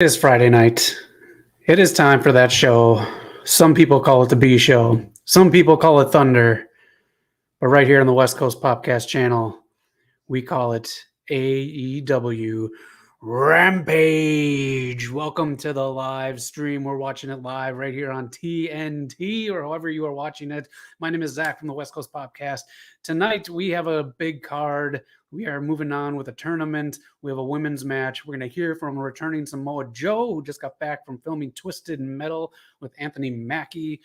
It is Friday night. It is time for that show. Some people call it the B show. Some people call it Thunder. But right here on the West Coast POPCast channel, we call it AEW Rampage. Welcome to the live stream. We're watching it live right here on TNT or however you are watching it. My name is Zach from the West Coast POPCast. Tonight we have a big card. We are moving on with a tournament. We have a women's match. We're going to hear from returning Samoa Joe, who just got back from filming Twisted Metal with Anthony Mackie.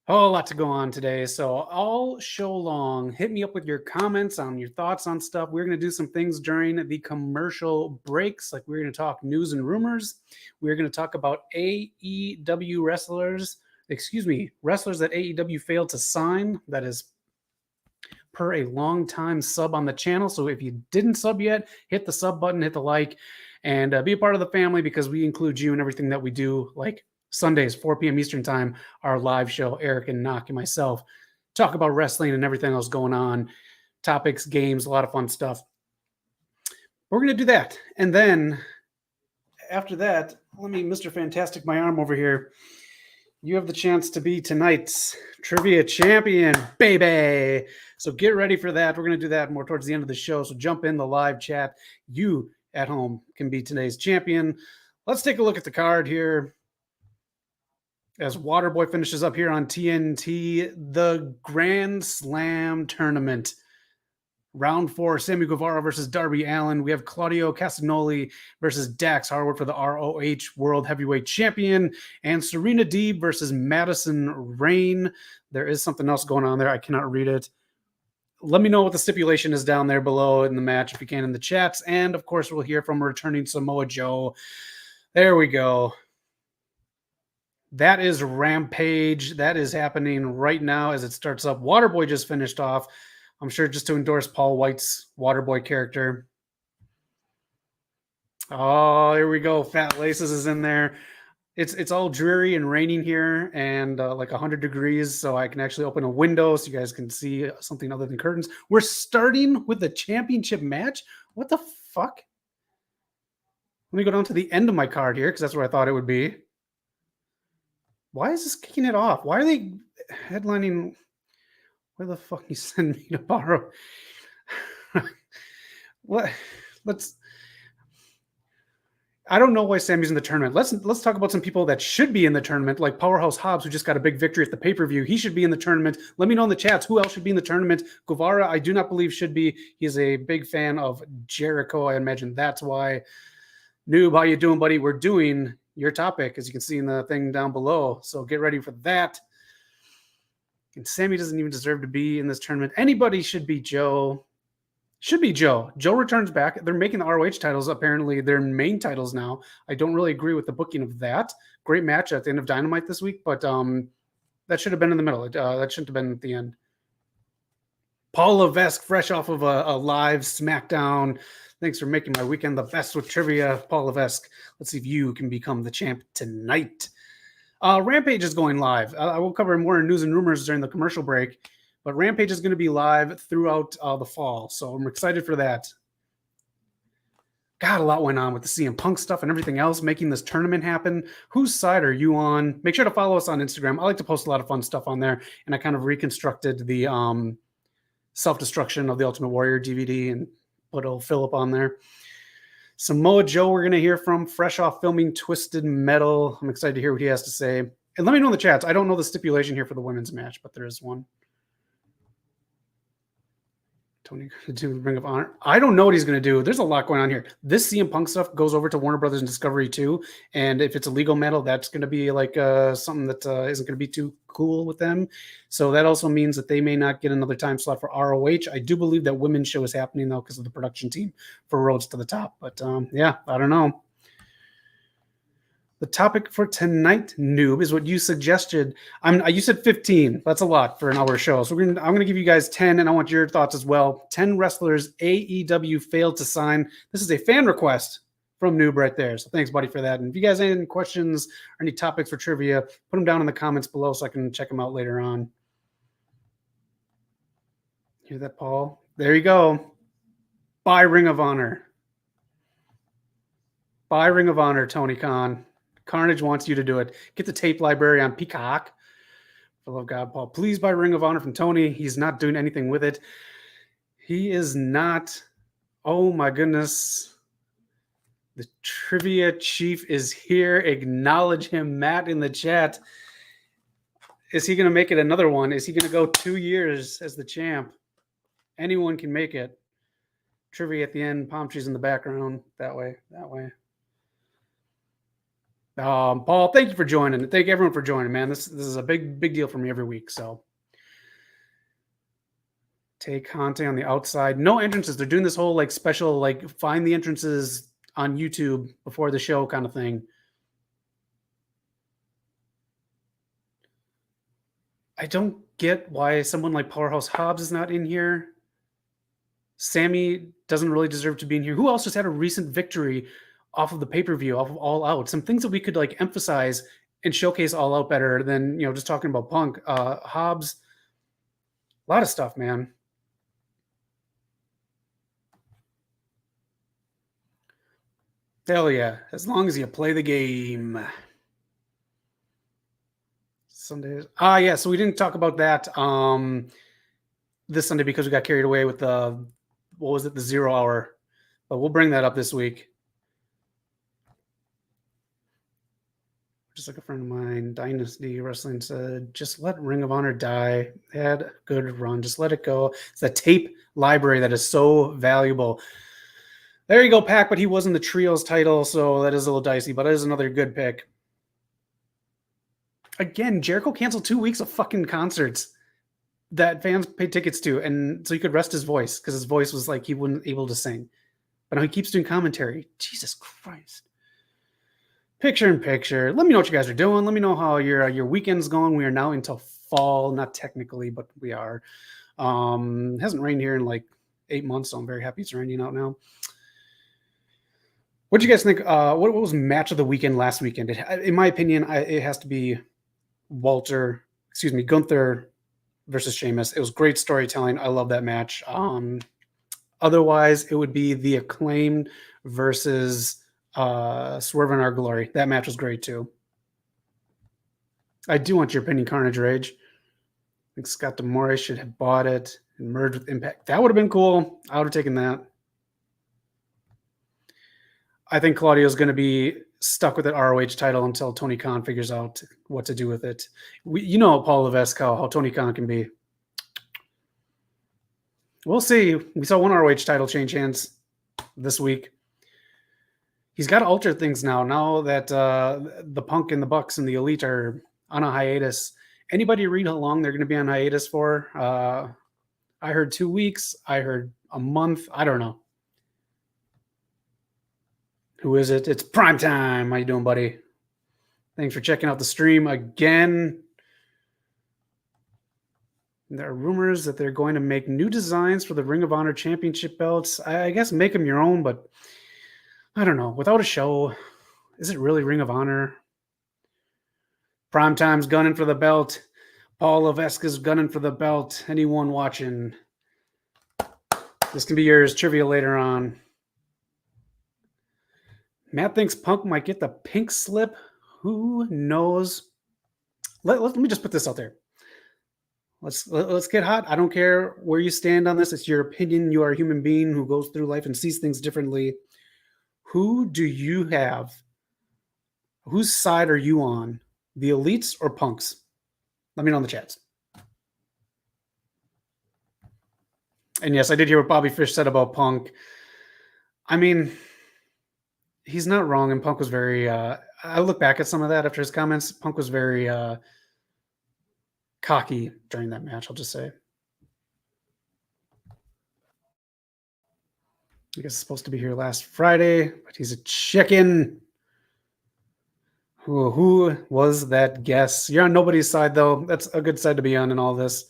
Oh, a lot to go on today. So all show long, hit me up with your comments on your thoughts on stuff. We're going to do some things during the commercial breaks. Like we're going to talk news and rumors. We're going to talk about AEW wrestlers that AEW failed to sign. That is per a long-time sub on the channel. So if you didn't sub yet, hit the sub button, hit the like, and be a part of the family because we include you in everything that we do, like Sundays, 4 p.m. Eastern time, our live show, Eric and Knock and myself talk about wrestling and everything else going on, topics, games, a lot of fun stuff. We're going to do that. And then after that, let me, Mr. Fantastic, my arm over here. You have the chance to be tonight's trivia champion, baby. So get ready for that. We're going to do that more towards the end of the show. So jump in the live chat. You at home can be today's champion. Let's take a look at the card here. As Waterboy finishes up here on TNT, the Grand Slam Tournament. Round 4, Sammy Guevara versus Darby Allin. We have Claudio Castagnoli versus Dax Harwood for the ROH World Heavyweight Champion. And Serena Deeb versus Madison Rayne. There is something else going on there. I cannot read it. Let me know what the stipulation is down there below in the match if you can in the chats. And, of course, we'll hear from returning Samoa Joe. There we go. That is Rampage. That is happening right now as it starts up. Waterboy just finished off. I'm sure just to endorse Paul White's Waterboy character. Oh, here we go. Fat Laces is in there. It's all dreary and raining here and like 100 degrees, so I can actually open a window so you guys can see something other than curtains. We're starting with the championship match? What the fuck? Let me go down to the end of my card here because that's where I thought it would be. Why is this kicking it off? Why are they headlining? Where the fuck you send me to borrow? What? I don't know why Sammy's in the tournament. Let's talk about some people that should be in the tournament, like Powerhouse Hobbs, who just got a big victory at the pay-per-view. He should be in the tournament. Let me know in the chats who else should be in the tournament. Guevara, I do not believe should be. He's a big fan of Jericho. I imagine that's why. Noob, how you doing, buddy? We're doing your topic, as you can see in the thing down below. So get ready for that. And Sammy doesn't even deserve to be in this tournament. Anybody should be Joe. Should be Joe. Joe returns back. They're making the ROH titles apparently their main titles now. I don't really agree with the booking of that. Great match at the end of Dynamite this week, but that should have been in the middle. That shouldn't have been at the end. Paul Levesque, fresh off of a live SmackDown. Thanks for making my weekend the best with trivia, Paul Levesque. Let's see if you can become the champ tonight. Rampage is going live. I will cover more news and rumors during the commercial break, but Rampage is going to be live throughout the fall, so I'm excited for that. Got a lot went on with the CM Punk stuff and everything else, making this tournament happen. Whose side are you on? Make sure to follow us on Instagram. I like to post a lot of fun stuff on there, and I kind of reconstructed the Self-Destruction of the Ultimate Warrior DVD and put old Philip on there. Samoa Joe, we're going to hear from fresh off filming Twisted Metal. I'm excited to hear what he has to say. And let me know in the chats. I don't know the stipulation here for the women's match, but there is one. Tony to Ring of Honor. I don't know what he's going to do. There's a lot going on here. This CM Punk stuff goes over to Warner Brothers and Discovery too. And if it's a legal metal, that's going to be like something that isn't going to be too cool with them. So that also means that they may not get another time slot for ROH. I do believe that women's show is happening though because of the production team for Roads to the Top. But yeah, I don't know. The topic for tonight, Noob, is what you suggested. You said 15. That's a lot for an hour show. So I'm going to give you guys 10, and I want your thoughts as well. 10 wrestlers AEW failed to sign. This is a fan request from Noob right there. So thanks, buddy, for that. And if you guys have any questions or any topics for trivia, put them down in the comments below so I can check them out later on. Hear that, Paul? There you go. Buy Ring of Honor. Buy Ring of Honor, Tony Khan. Carnage wants you to do it. Get the tape library on Peacock. For the love of God, Paul, please buy Ring of Honor from Tony. He's not doing anything with it. He is not. Oh my goodness. The trivia chief is here. Acknowledge him, Matt, in the chat. Is he going to make it another one? Is he going to go 2 years as the champ? Anyone can make it. Trivia at the end, palm trees in the background. That way. Paul, thank you for joining. Thank everyone for joining, man. This is a big deal for me every week. So take Conte on the outside. No entrances. They're doing this whole like special, like find the entrances on YouTube before the show kind of thing. I don't get why someone like Powerhouse Hobbs is not in here. Sammy doesn't really deserve to be in here. Who else just had a recent victory off of the pay-per-view, off of All Out? Some things that we could like emphasize and showcase All Out better than, you know, just talking about Punk. Hobbs, a lot of stuff, man. Hell yeah. As long as you play the game. Sundays. Yeah, so we didn't talk about that this Sunday because we got carried away with the, what was it, the 0 hour. But we'll bring that up this week. Just like a friend of mine, Dynasty Wrestling said, just let Ring of Honor die. They had a good run. Just let it go. It's a tape library that is so valuable. There you go, Pac, but he wasn't the trios title, so that is a little dicey, but it is another good pick. Again, Jericho canceled 2 weeks of fucking concerts that fans paid tickets to, and so he could rest his voice because his voice was like he wasn't able to sing. But now he keeps doing commentary. Jesus Christ. Picture in picture. Let me know what you guys are doing. Let me know how your weekend's going. We are now into fall, not technically, but we are. It hasn't rained here in like 8 months, so I'm very happy it's raining out now. What do you guys think? What was match of the weekend last weekend? In my opinion, it has to be Gunther versus Sheamus. It was great storytelling. I love that match. Otherwise, it would be the Acclaimed versus Swerve in Our Glory. That match was great too. I do want your opinion, Carnage Rage. I think Scott D'Amore should have bought it and merged with Impact. That would have been cool. I would have taken that. I think Claudio's going to be stuck with that ROH title until Tony Khan figures out what to do with it. You know Paul Levesque, how Tony Khan can be. We'll see. We saw one ROH title change hands this week. He's got to alter things now that the Punk and the Bucks and the Elite are on a hiatus. Anybody read how long they're going to be on hiatus for? I heard 2 weeks. I heard a month. I don't know. Who is it? It's Prime Time. How you doing, buddy? Thanks for checking out the stream again. There are rumors that they're going to make new designs for the Ring of Honor Championship belts. I guess make them your own, but I don't know. Without a show, is it really Ring of Honor? Primetime's gunning for the belt. Paul Levesque is gunning for the belt. Anyone watching? This can be yours. Trivia later on. Matt thinks Punk might get the pink slip. Who knows? Let me just put this out there. Let's get hot. I don't care where you stand on this. It's your opinion. You are a human being who goes through life and sees things differently. Who do you have? Whose side are you on? The Elites or Punks? Let me know in the chats. And yes, I did hear what Bobby Fish said about Punk. I mean, he's not wrong, and Punk was very I look back at some of that after his comments. Punk was very cocky during that match, I'll just say. I guess he's supposed to be here last Friday, but he's a chicken. Who was that guess? You're on nobody's side, though. That's a good side to be on in all this.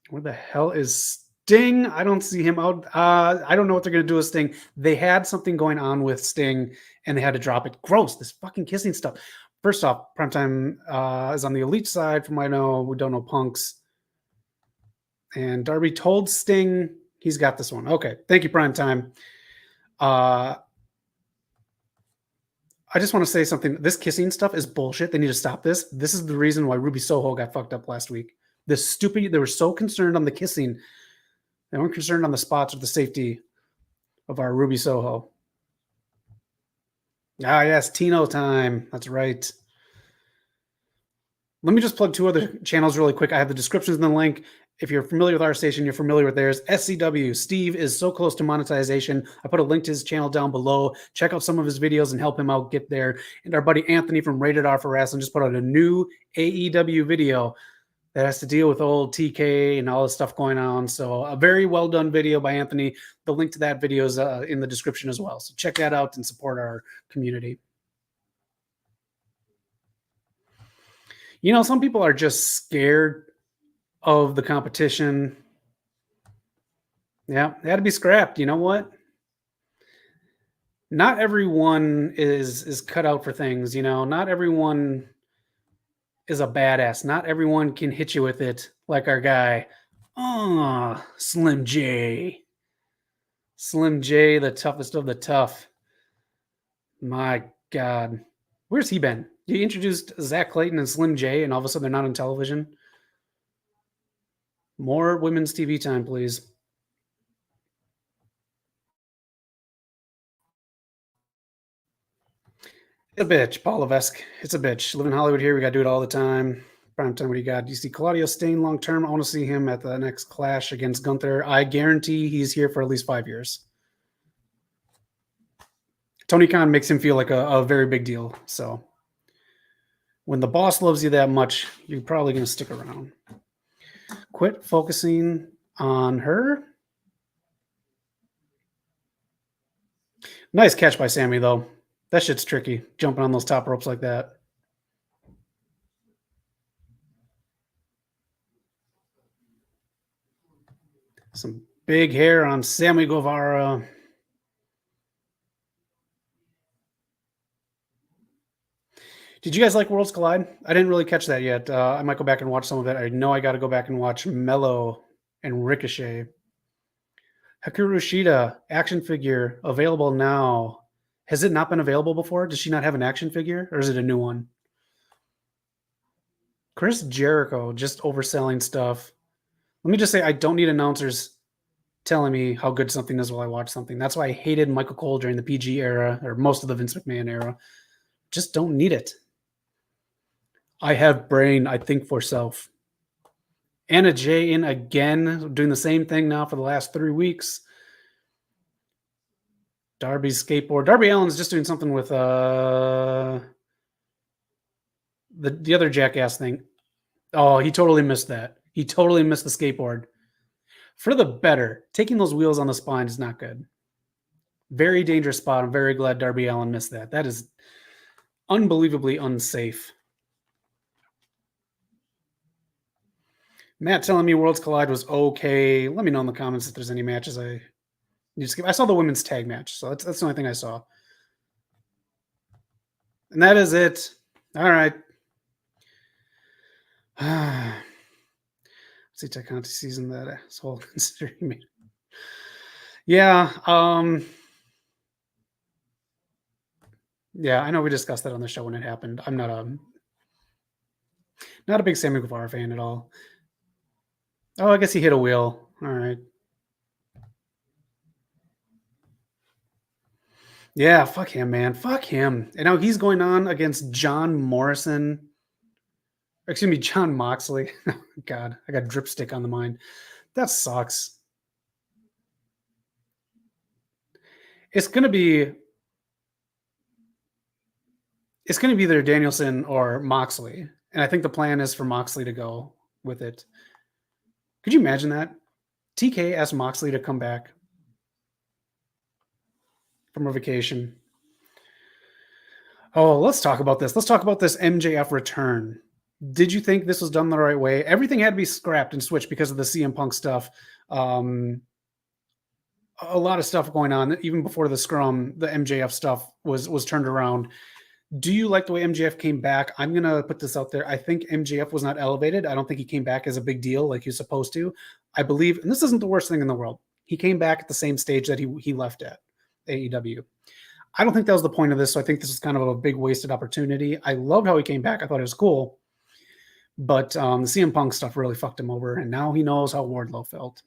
Where the hell is Sting? I don't see him out. I don't know what they're going to do with Sting. They had something going on with Sting, and they had to drop it. Gross, this fucking kissing stuff. First off, Primetime is on the Elite side, from what I know. We don't know Punks. And Darby told Sting he's got this one. Okay, thank you, Primetime. I just want to say something. This kissing stuff is bullshit. They need to stop this. This is the reason why Ruby Soho got fucked up last week. They were so concerned on the kissing. They weren't concerned on the spots or the safety of our Ruby Soho. Ah, yes, Tino time. That's right. Let me just plug 2 other channels really quick. I have the descriptions in the link. If you're familiar with our station, you're familiar with theirs. SCW, Steve is so close to monetization. I put a link to his channel down below. Check out some of his videos and help him out get there. And our buddy Anthony from Rated R for Wrestling just put out a new AEW video that has to deal with old TK and all this stuff going on. So a very well done video by Anthony. The link to that video is in the description as well. So check that out and support our community. You know, some people are just scared of the competition. Yeah, they had to be scrapped. You know what? Not everyone is cut out for things. You know, not everyone is a badass. Not everyone can hit you with it like our guy. Oh, Slim J. Slim J, the toughest of the tough. My God. Where's he been? You introduced Zach Clayton and Slim J, and all of a sudden they're not on television. More women's TV time, please. It's a bitch, Paul Levesque. It's a bitch. Live in Hollywood here. We got to do it all the time. Prime time, what do you got? Do you see Claudio staying long term? I want to see him at the next clash against Gunther. I guarantee he's here for at least 5 years. Tony Khan makes him feel like a very big deal. So when the boss loves you that much, you're probably going to stick around. Quit focusing on her. Nice catch by Sammy, though. That shit's tricky, jumping on those top ropes like that. Some big hair on Sammy Guevara. Did you guys like Worlds Collide? I didn't really catch that yet. I might go back and watch some of it. I know I got to go back and watch Mello and Ricochet. Hikaru Shida, action figure, available now. Has it not been available before? Does she not have an action figure, or is it a new one? Chris Jericho, just overselling stuff. Let me just say, I don't need announcers telling me how good something is while I watch something. That's why I hated Michael Cole during the PG era, or most of the Vince McMahon era. Just don't need it. I have brain, I think for self. Anna Jay in again, doing the same thing now for the last 3 weeks. Darby's skateboard. Darby Allin's just doing something with the other jackass thing. Oh, he totally missed that. He totally missed the skateboard. For the better, taking those wheels on the spine is not good. Very dangerous spot. I'm very glad Darby Allin missed that. That is unbelievably unsafe. Matt telling me Worlds Collide was okay. Let me know in the comments if there's any matches I need to skip. I saw the women's tag match, so that's the only thing I saw. And that is it. All right. Let's see, Takanti season that asshole considering me. Yeah. Yeah, I know we discussed that on the show when it happened. I'm not a big Sammy Guevara fan at all. Oh, I guess he hit a wheel. All right. Yeah, fuck him, man. Fuck him. And now he's going on against John Morrison. Excuse me, John Moxley. God, I got dripstick on the mind. That sucks. It's gonna be either Danielson or Moxley. And I think the plan is for Moxley to go with it. Could you imagine that? TK asked Moxley to come back from a vacation. Oh, let's talk about this. Let's talk about this MJF return. Did you think this was done the right way? Everything had to be scrapped and switched because of the CM Punk stuff. A lot of stuff going on. Even before the scrum, the MJF stuff was turned around. Do you like the way MJF came back? I'm going to put this out there. I think MJF was not elevated. I don't think he came back as a big deal like he was supposed to. I believe, and this isn't the worst thing in the world, he came back at the same stage that he left at AEW. I don't think that was the point of this, so I think this is kind of a big wasted opportunity. I loved how he came back. I thought it was cool. But the CM Punk stuff really fucked him over, and now he knows how Wardlow felt.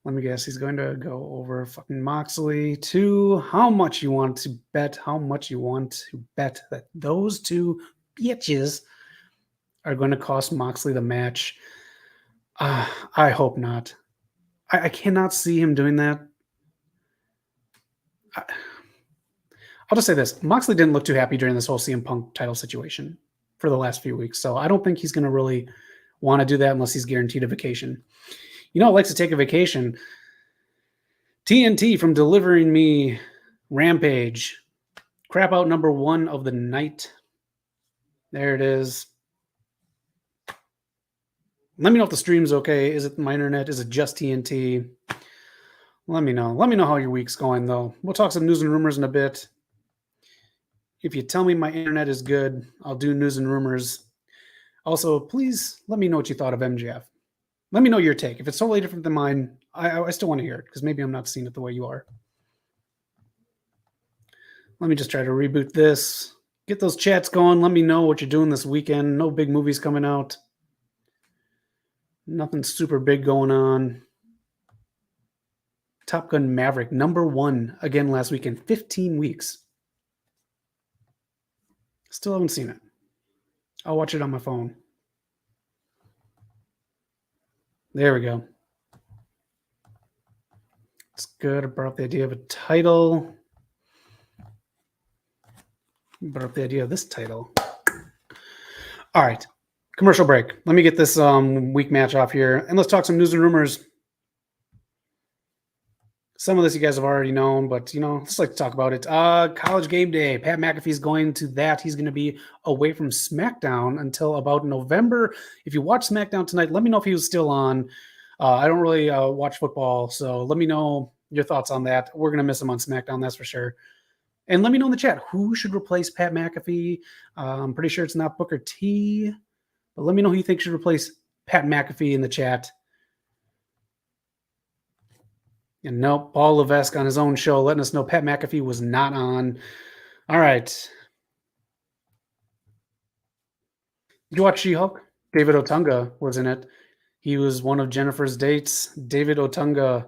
Let me guess, he's going to go over fucking Moxley to how much you want to bet, that those two bitches are going to cost Moxley the match. I hope not. I cannot see him doing that. I'll just say this. Moxley didn't look too happy during this whole CM Punk title situation for the last few weeks, so I don't think he's going to really want to do that unless he's guaranteed a vacation. You know, likes to take a vacation. TNT from delivering me Rampage. Crap out number 1 of the night. There it is. Let me know if the stream's okay. Is it my internet? Is it just TNT? Let me know. Let me know how your week's going, though. We'll talk some news and rumors in a bit. If you tell me my internet is good, I'll do news and rumors. Also, please let me know what you thought of MJF. Let me know your take. If it's totally different than mine, I still want to hear it because maybe I'm not seeing it the way you are. Let me just try to reboot this. Get those chats going. Let me know what you're doing this weekend. No big movies coming out. Nothing super big going on. Top Gun Maverick, number 1 again last weekend. 15 weeks. Still haven't seen it. I'll watch it on my phone. There we go. It's good. I brought up the idea of a title. Brought up the idea of this title. All right. Commercial break. Let me get this week match off here, and let's talk some news and rumors. Some of this you guys have already known, but, let's like to talk about it. College Game Day. Pat McAfee's going to that. He's going to be away from SmackDown until about November. If you watch SmackDown tonight, let me know if he was still on. I don't really watch football, so let me know your thoughts on that. We're going to miss him on SmackDown, that's for sure. And let me know in the chat, who should replace Pat McAfee? I'm pretty sure it's not Booker T, but let me know who you think should replace Pat McAfee in the chat. And nope, Paul Levesque on his own show letting us know Pat McAfee was not on. All right. Did you watch She-Hulk? David Otunga was in it. He was one of Jennifer's dates. David Otunga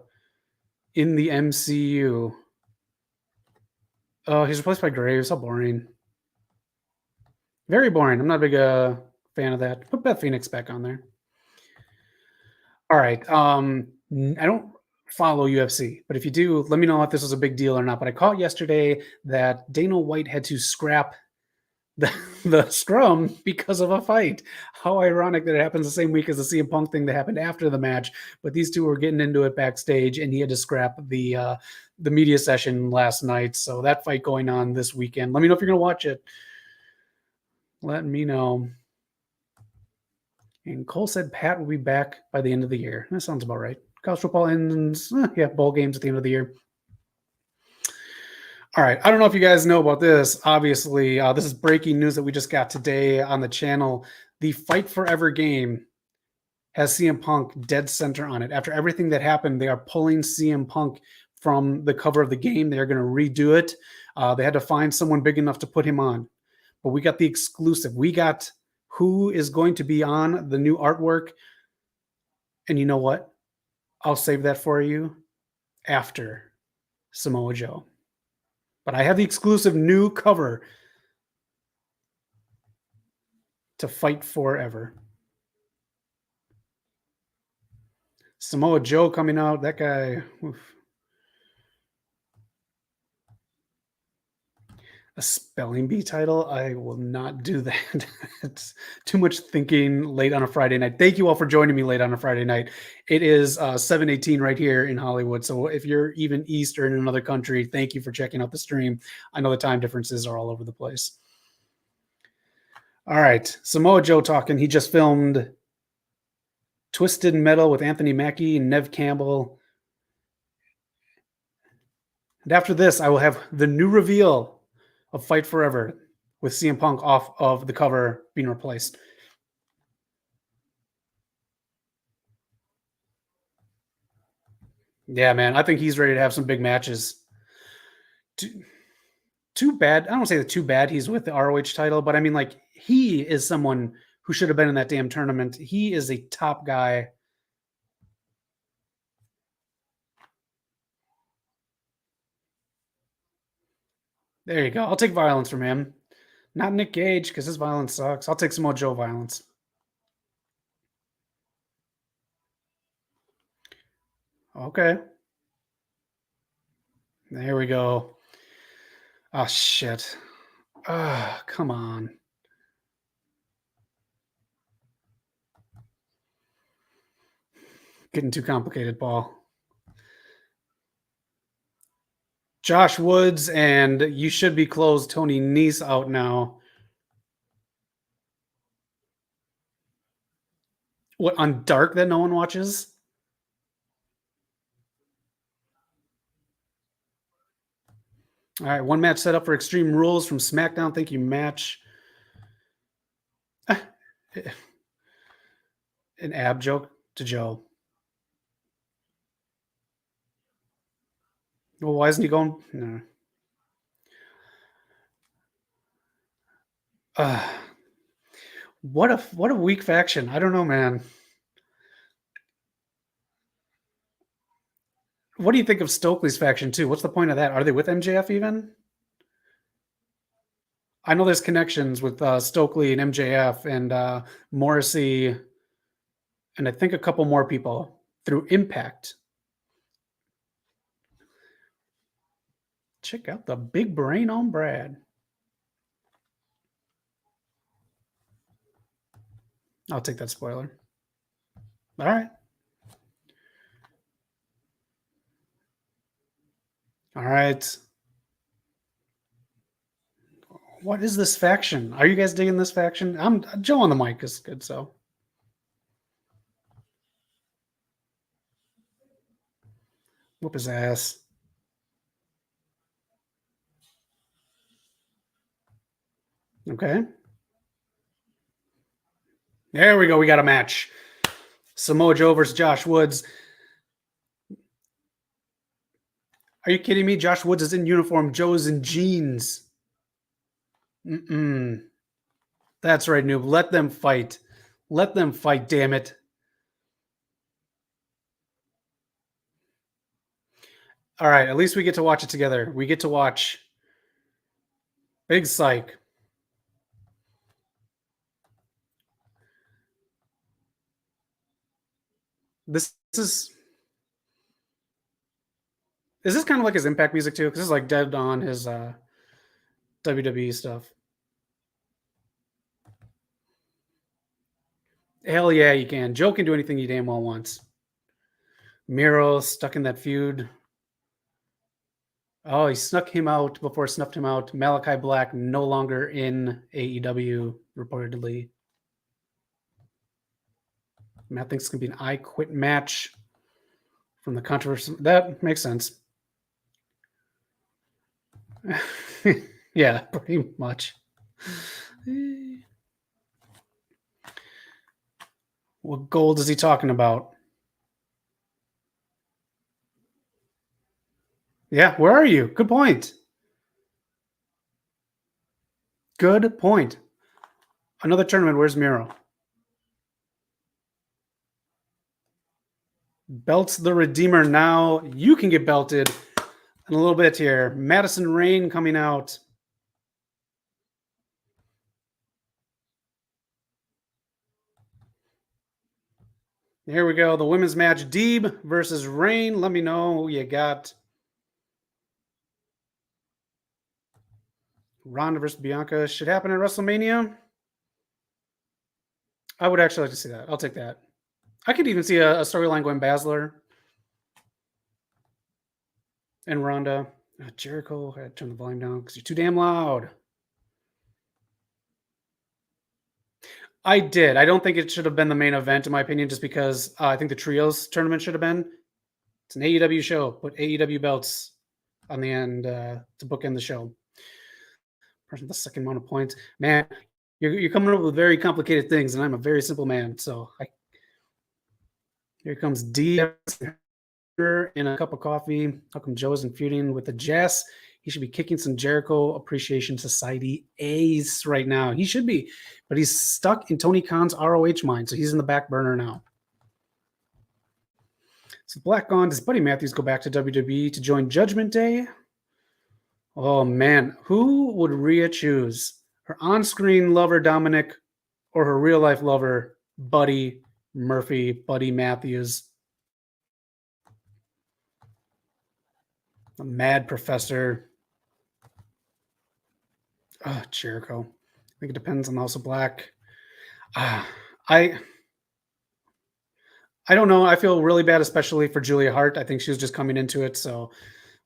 in the MCU. Oh, he's replaced by Graves. How boring. Very boring. I'm not a big fan of that. Put Beth Phoenix back on there. All right. I don't follow UFC, but if you do, let me know if this was a big deal or not. But I caught yesterday that Dana White had to scrap the scrum because of a fight. How ironic that it happens the same week as the CM Punk thing that happened after the match. But these two were getting into it backstage, and he had to scrap the media session last night. So that fight going on this weekend. Let me know if you're going to watch it. Let me know. And Cole said Pat will be back by the end of the year. That sounds about right. College football ends, bowl games at the end of the year. All right. I don't know if you guys know about this. Obviously, this is breaking news that we just got today on the channel. The Fight Forever game has CM Punk dead center on it. After everything that happened, they are pulling CM Punk from the cover of the game. They are going to redo it. They had to find someone big enough to put him on. But we got the exclusive. We got who is going to be on the new artwork. And you know what? I'll save that for you after Samoa Joe. But I have the exclusive new cover to Fight Forever. Samoa Joe coming out. That guy. Oof. A spelling bee title? I will not do that. It's too much thinking late on a Friday night. Thank you all for joining me late on a Friday night. It is 7:18 right here in Hollywood. So if you're even east or in another country, thank you for checking out the stream. I know the time differences are all over the place. All right. Samoa Joe talking. He just filmed Twisted Metal with Anthony Mackie and Nev Campbell. And after this, I will have the new reveal of Fight Forever with CM Punk off of the cover being replaced. Yeah, man. I think he's ready to have some big matches. Too bad. I don't say that too bad he's with the ROH title, but I mean, like, he is someone who should have been in that damn tournament. He is a top guy. There you go. I'll take violence from him. Not Nick Gage, because his violence sucks. I'll take Samoa Joe violence. Okay. There we go. Oh, shit. Ah, come on. Getting too complicated, Paul. Josh Woods and You Should Be Closed, Tony Nese out now. What, on Dark that no one watches? All right, one match set up for Extreme Rules from SmackDown. Thank you, match. An ab joke to Joe. Well, why isn't he going? No. What a weak faction. I don't know, man. What do you think of Stokely's faction too? What's the point of that? Are they with MJF even? I know there's connections with Stokely and MJF and Morrissey, and I think a couple more people through Impact. Check out the big brain on Brad. I'll take that spoiler. All right. All right. What is this faction? Are you guys digging this faction? I'm Joe on the mic is good, so. Whoop his ass. Okay. There we go. We got a match. Samoa Joe versus Josh Woods. Are you kidding me? Josh Woods is in uniform. Joe's in jeans. That's right, noob. Let them fight. Let them fight, damn it. All right, at least we get to watch it together. We get to watch Big Psych. This is this kind of like his Impact music too? Because this is like dead on his WWE stuff. Hell yeah, you can. Joe can do anything he damn well wants. Miro stuck in that feud. Oh, he snuck him out before snuffed him out. Malachi Black no longer in AEW, reportedly. Matt thinks it's going to be an I Quit match from the controversy. That makes sense. Yeah, pretty much. What gold is he talking about? Yeah, where are you? Good point. Good point. Another tournament. Where's Miro? Belts the Redeemer now. You can get belted in a little bit here. Madison Rain coming out. Here we go. The women's match. Deeb versus Rain. Let me know who you got. Ronda versus Bianca should happen at WrestleMania. I would actually like to see that. I'll take that. I could even see a storyline going Baszler and Ronda. Jericho, I had to turn the volume down because you're too damn loud. I did. I don't think it should have been the main event, in my opinion, just because I think the trios tournament should have been. It's an AEW show. Put AEW belts on the end to bookend the show. Person the second amount of points. Man, you're coming up with very complicated things, and I'm a very simple man. So here comes D. in a cup of coffee. How come Joe isn't feuding with the Jess? He should be kicking some Jericho Appreciation Society ace right now. He should be, but he's stuck in Tony Khan's ROH mind, so he's in the back burner now. So Black gone. Does Buddy Matthews go back to WWE to join Judgment Day? Oh, man. Who would Rhea choose? Her on-screen lover, Dominic, or her real-life lover, Buddy Murphy, Buddy Matthews? The Mad Professor. Jericho. I think it depends on House of Black. I don't know. I feel really bad, especially for Julia Hart. I think she was just coming into it, so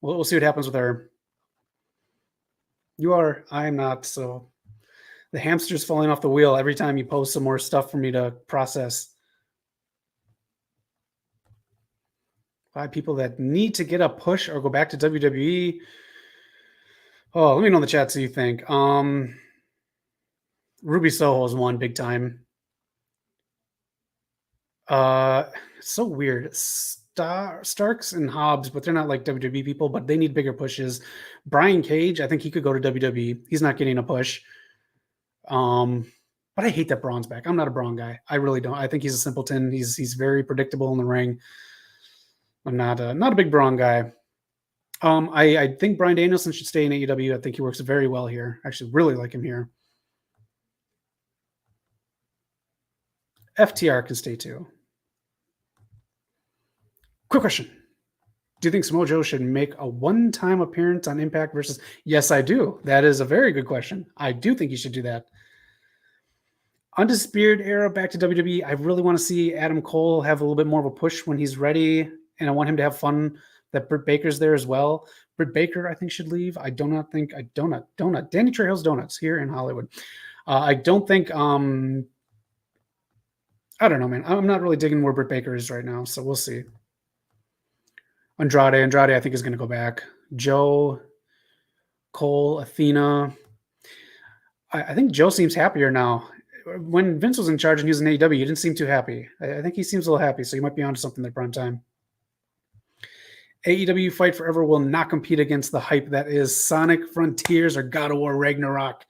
we'll see what happens with her. You are. I am not. So the hamster's falling off the wheel every time you post some more stuff for me to process. 5 people that need to get a push or go back to WWE. Oh, let me know in the chat so you think. Ruby Soho's one big time. So weird. Starks and Hobbs, but they're not like WWE people, but they need bigger pushes. Brian Cage, I think he could go to WWE. He's not getting a push. But I hate that Braun's back. I'm not a Braun guy. I really don't. I think he's a simpleton. He's very predictable in the ring. I'm not a big Braun guy. I think Bryan Danielson should stay in AEW. I think he works very well here. I actually really like him here. FTR can stay too. Quick question. Do you think Samoa Joe should make a one-time appearance on Impact versus... Yes, I do. That is a very good question. I do think he should do that. Undisputed Era back to WWE. I really want to see Adam Cole have a little bit more of a push when he's ready, and I want him to have fun that Britt Baker's there as well. Britt Baker, I think, should leave. Danny Trehill's Donuts here in Hollywood. I don't think... I don't know, man. I'm not really digging where Britt Baker is right now, so we'll see. Andrade, I think, is going to go back. Joe, Cole, Athena. I think Joe seems happier now. When Vince was in charge and he was in AEW, he didn't seem too happy. I think he seems a little happy, so he might be onto something there prime time. AEW Fight Forever will not compete against the hype that is Sonic Frontiers or God of War Ragnarok.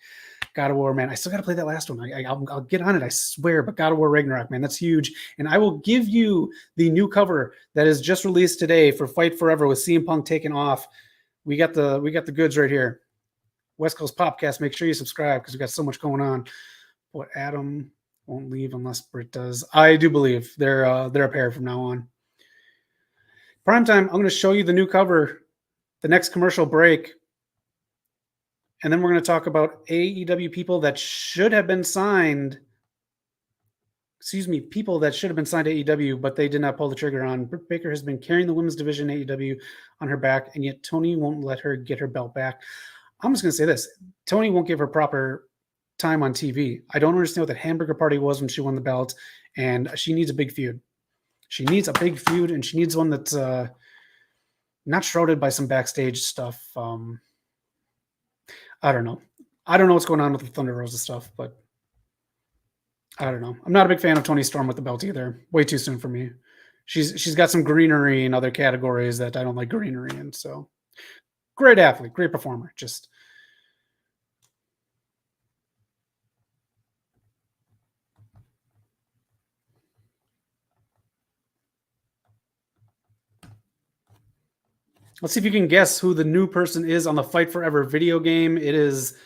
God of War, man. I still got to play that last one. I'll get on it, I swear. But God of War Ragnarok, man, that's huge. And I will give you the new cover that is just released today for Fight Forever with CM Punk taking off. We got the goods right here. West Coast POPcast. Make sure you subscribe because we got so much going on. But Adam won't leave unless Britt does. I do believe they're a pair from now on. Primetime. I'm going to show you the new cover. The next commercial break. And then we're going to talk about AEW people that should have been signed. People that should have been signed to AEW, but they did not pull the trigger on. Britt Baker has been carrying the women's division AEW on her back, and yet Tony won't let her get her belt back. I'm just going to say this. Tony won't give her proper time on TV. I don't understand what the hamburger party was when she won the belt, and she needs a big feud. She needs a big feud, and she needs one that's not shrouded by some backstage stuff. I don't know. I don't know what's going on with the Thunder Rosa stuff, but I don't know. I'm not a big fan of Toni Storm with the belt either. Way too soon for me. She's got some greenery in other categories that I don't like greenery in. So great athlete, great performer. Just let's see if you can guess who the new person is on the Fight Forever video game. It is...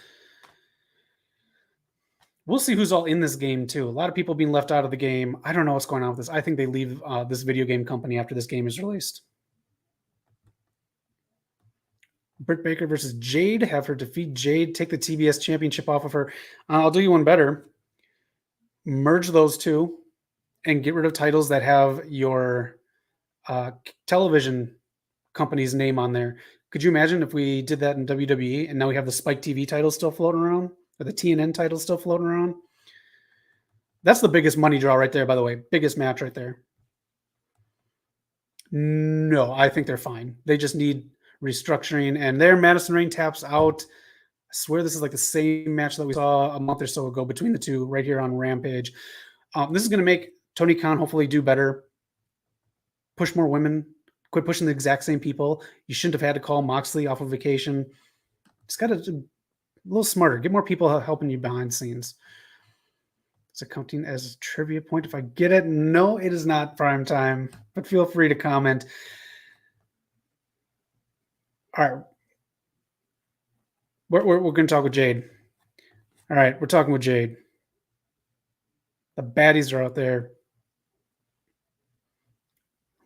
We'll see who's all in this game, too. A lot of people being left out of the game. I don't know what's going on with this. I think they leave this video game company after this game is released. Britt Baker versus Jade. Have her defeat Jade. Take the TBS championship off of her. I'll do you one better. Merge those two and get rid of titles that have your television company's name on there. Could you imagine if we did that in WWE and now we have the Spike TV title still floating around? Or the TNN title still floating around? That's the biggest money draw right there, by the way. Biggest match right there. No, I think they're fine. They just need restructuring. And there, Madison Rayne taps out. I swear this is like the same match that we saw a month or so ago between the two right here on Rampage. This is going to make Tony Khan hopefully do better. Push more women. Quit pushing the exact same people. You shouldn't have had to call Moxley off of vacation. Just got to a little smarter. Get more people helping you behind the scenes. Is it counting as a trivia point if I get it? No, it is not prime time, but feel free to comment. All right. We're going to talk with Jade. All right, we're talking with Jade. The baddies are out there.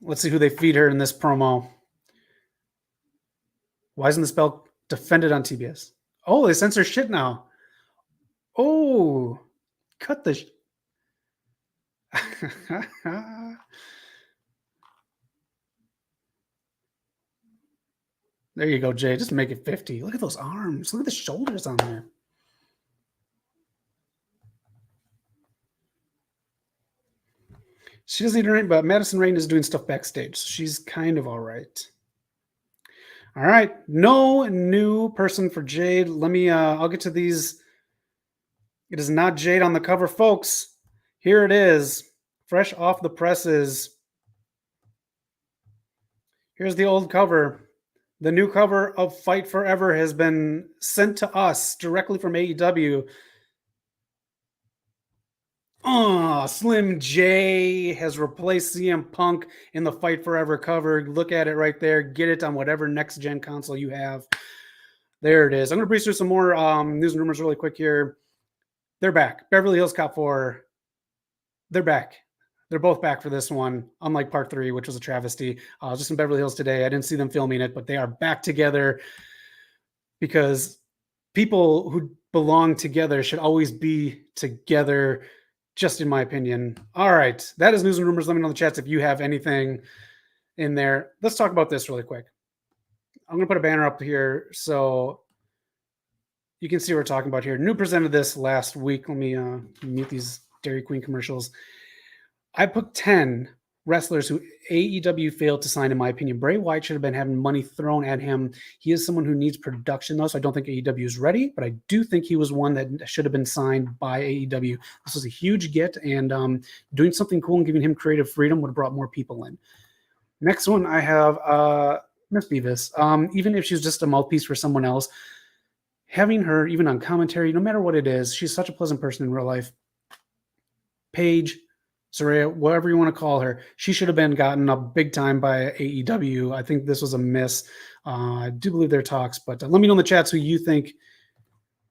Let's see who they feed her in this promo. Why isn't this belt defended on TBS? Oh, they censor shit now. Oh, cut the... There you go, Jay. Just make it 50. Look at those arms. Look at the shoulders on there. She doesn't need her name, but Madison Rayne is doing stuff backstage. So she's kind of all right. All right. No new person for Jade. Let me, I'll get to these. It is not Jade on the cover, folks. Here it is. Fresh off the presses. Here's the old cover. The new cover of Fight Forever has been sent to us directly from AEW. Slim J has replaced CM Punk in the Fight Forever cover. Look at it right there. Get it on whatever next-gen console you have. There it is. I'm going to breeze through some more news and rumors really quick here. They're back. Beverly Hills Cop 4. They're back. They're both back for this one, unlike Part 3, which was a travesty. Just in Beverly Hills today. I didn't see them filming it, but they are back together because people who belong together should always be together, just in my opinion. All right. That is news and rumors. Let me know in the chats if you have anything in there. Let's talk about this really quick. I'm going to put a banner up here so you can see what we're talking about here. New presented this last week. Let me mute these Dairy Queen commercials. I put 10 wrestlers who AEW failed to sign, in my opinion. Bray Wyatt should have been having money thrown at him. He is someone who needs production, though, so I don't think AEW is ready, but I do think he was one that should have been signed by AEW. This was a huge get, and doing something cool and giving him creative freedom would have brought more people in. Next one, I have Miss Beavis. Even if she's just a mouthpiece for someone else, having her, even on commentary, no matter what it is, she's such a pleasant person in real life. Paige, Saraya, whatever you want to call her, she should have been gotten up big time by AEW. I think this was a miss. I do believe there are talks, but let me know in the chats who you think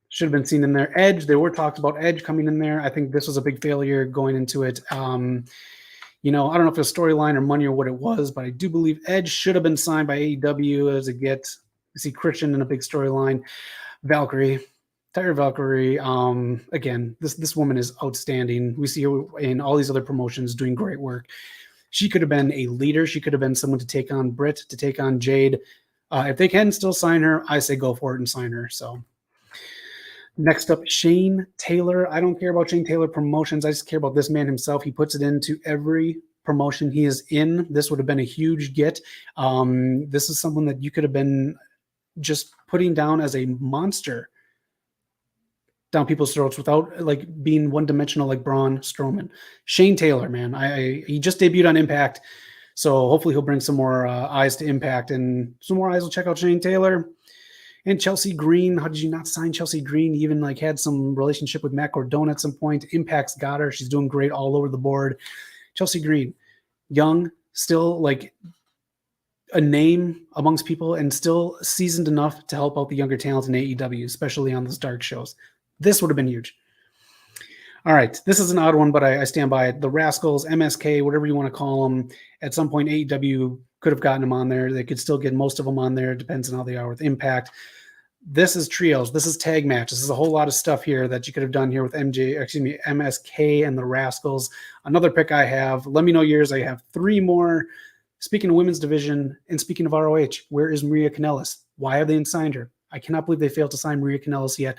should have been seen in there. Edge, there were talks about Edge coming in there. I think this was a big failure going into it. I don't know if it was storyline or money or what it was, but I do believe Edge should have been signed by AEW as a get. I see Christian in a big storyline. Valkyrie. Tyra Valkyrie, again, this woman is outstanding. We see her in all these other promotions doing great work. She could have been a leader. She could have been someone to take on Britt, to take on Jade. If they can still sign her, I say go for it and sign her. So next up, Shane Taylor. I don't care about Shane Taylor promotions. I just care about this man himself. He puts it into every promotion he is in. This would have been a huge get. This is someone that you could have been just putting down as a monster down people's throats without like being one-dimensional like Braun Strowman. Shane Taylor, man, he just debuted on Impact, so hopefully he'll bring some more eyes to Impact, and some more eyes will check out Shane Taylor. And Chelsea Green, how did you not sign Chelsea Green? He even like had some relationship with Matt Cardona at some point. Impact's got her. She's doing great all over the board. Chelsea Green, young, still like a name amongst people, and still seasoned enough to help out the younger talent in AEW, especially on those dark shows. This would have been huge. All right. This is an odd one, but I stand by it. The Rascals, MSK, whatever you want to call them, at some point AEW could have gotten them on there. They could still get most of them on there. It depends on how they are with Impact. This is trios. This is tag matches. This is a whole lot of stuff here that you could have done here with MSK and the Rascals. Another pick I have. Let me know yours. I have 3 more. Speaking of women's division and speaking of ROH, where is Maria Kanellis? Why have they signed her? I cannot believe they failed to sign Maria Kanellis yet.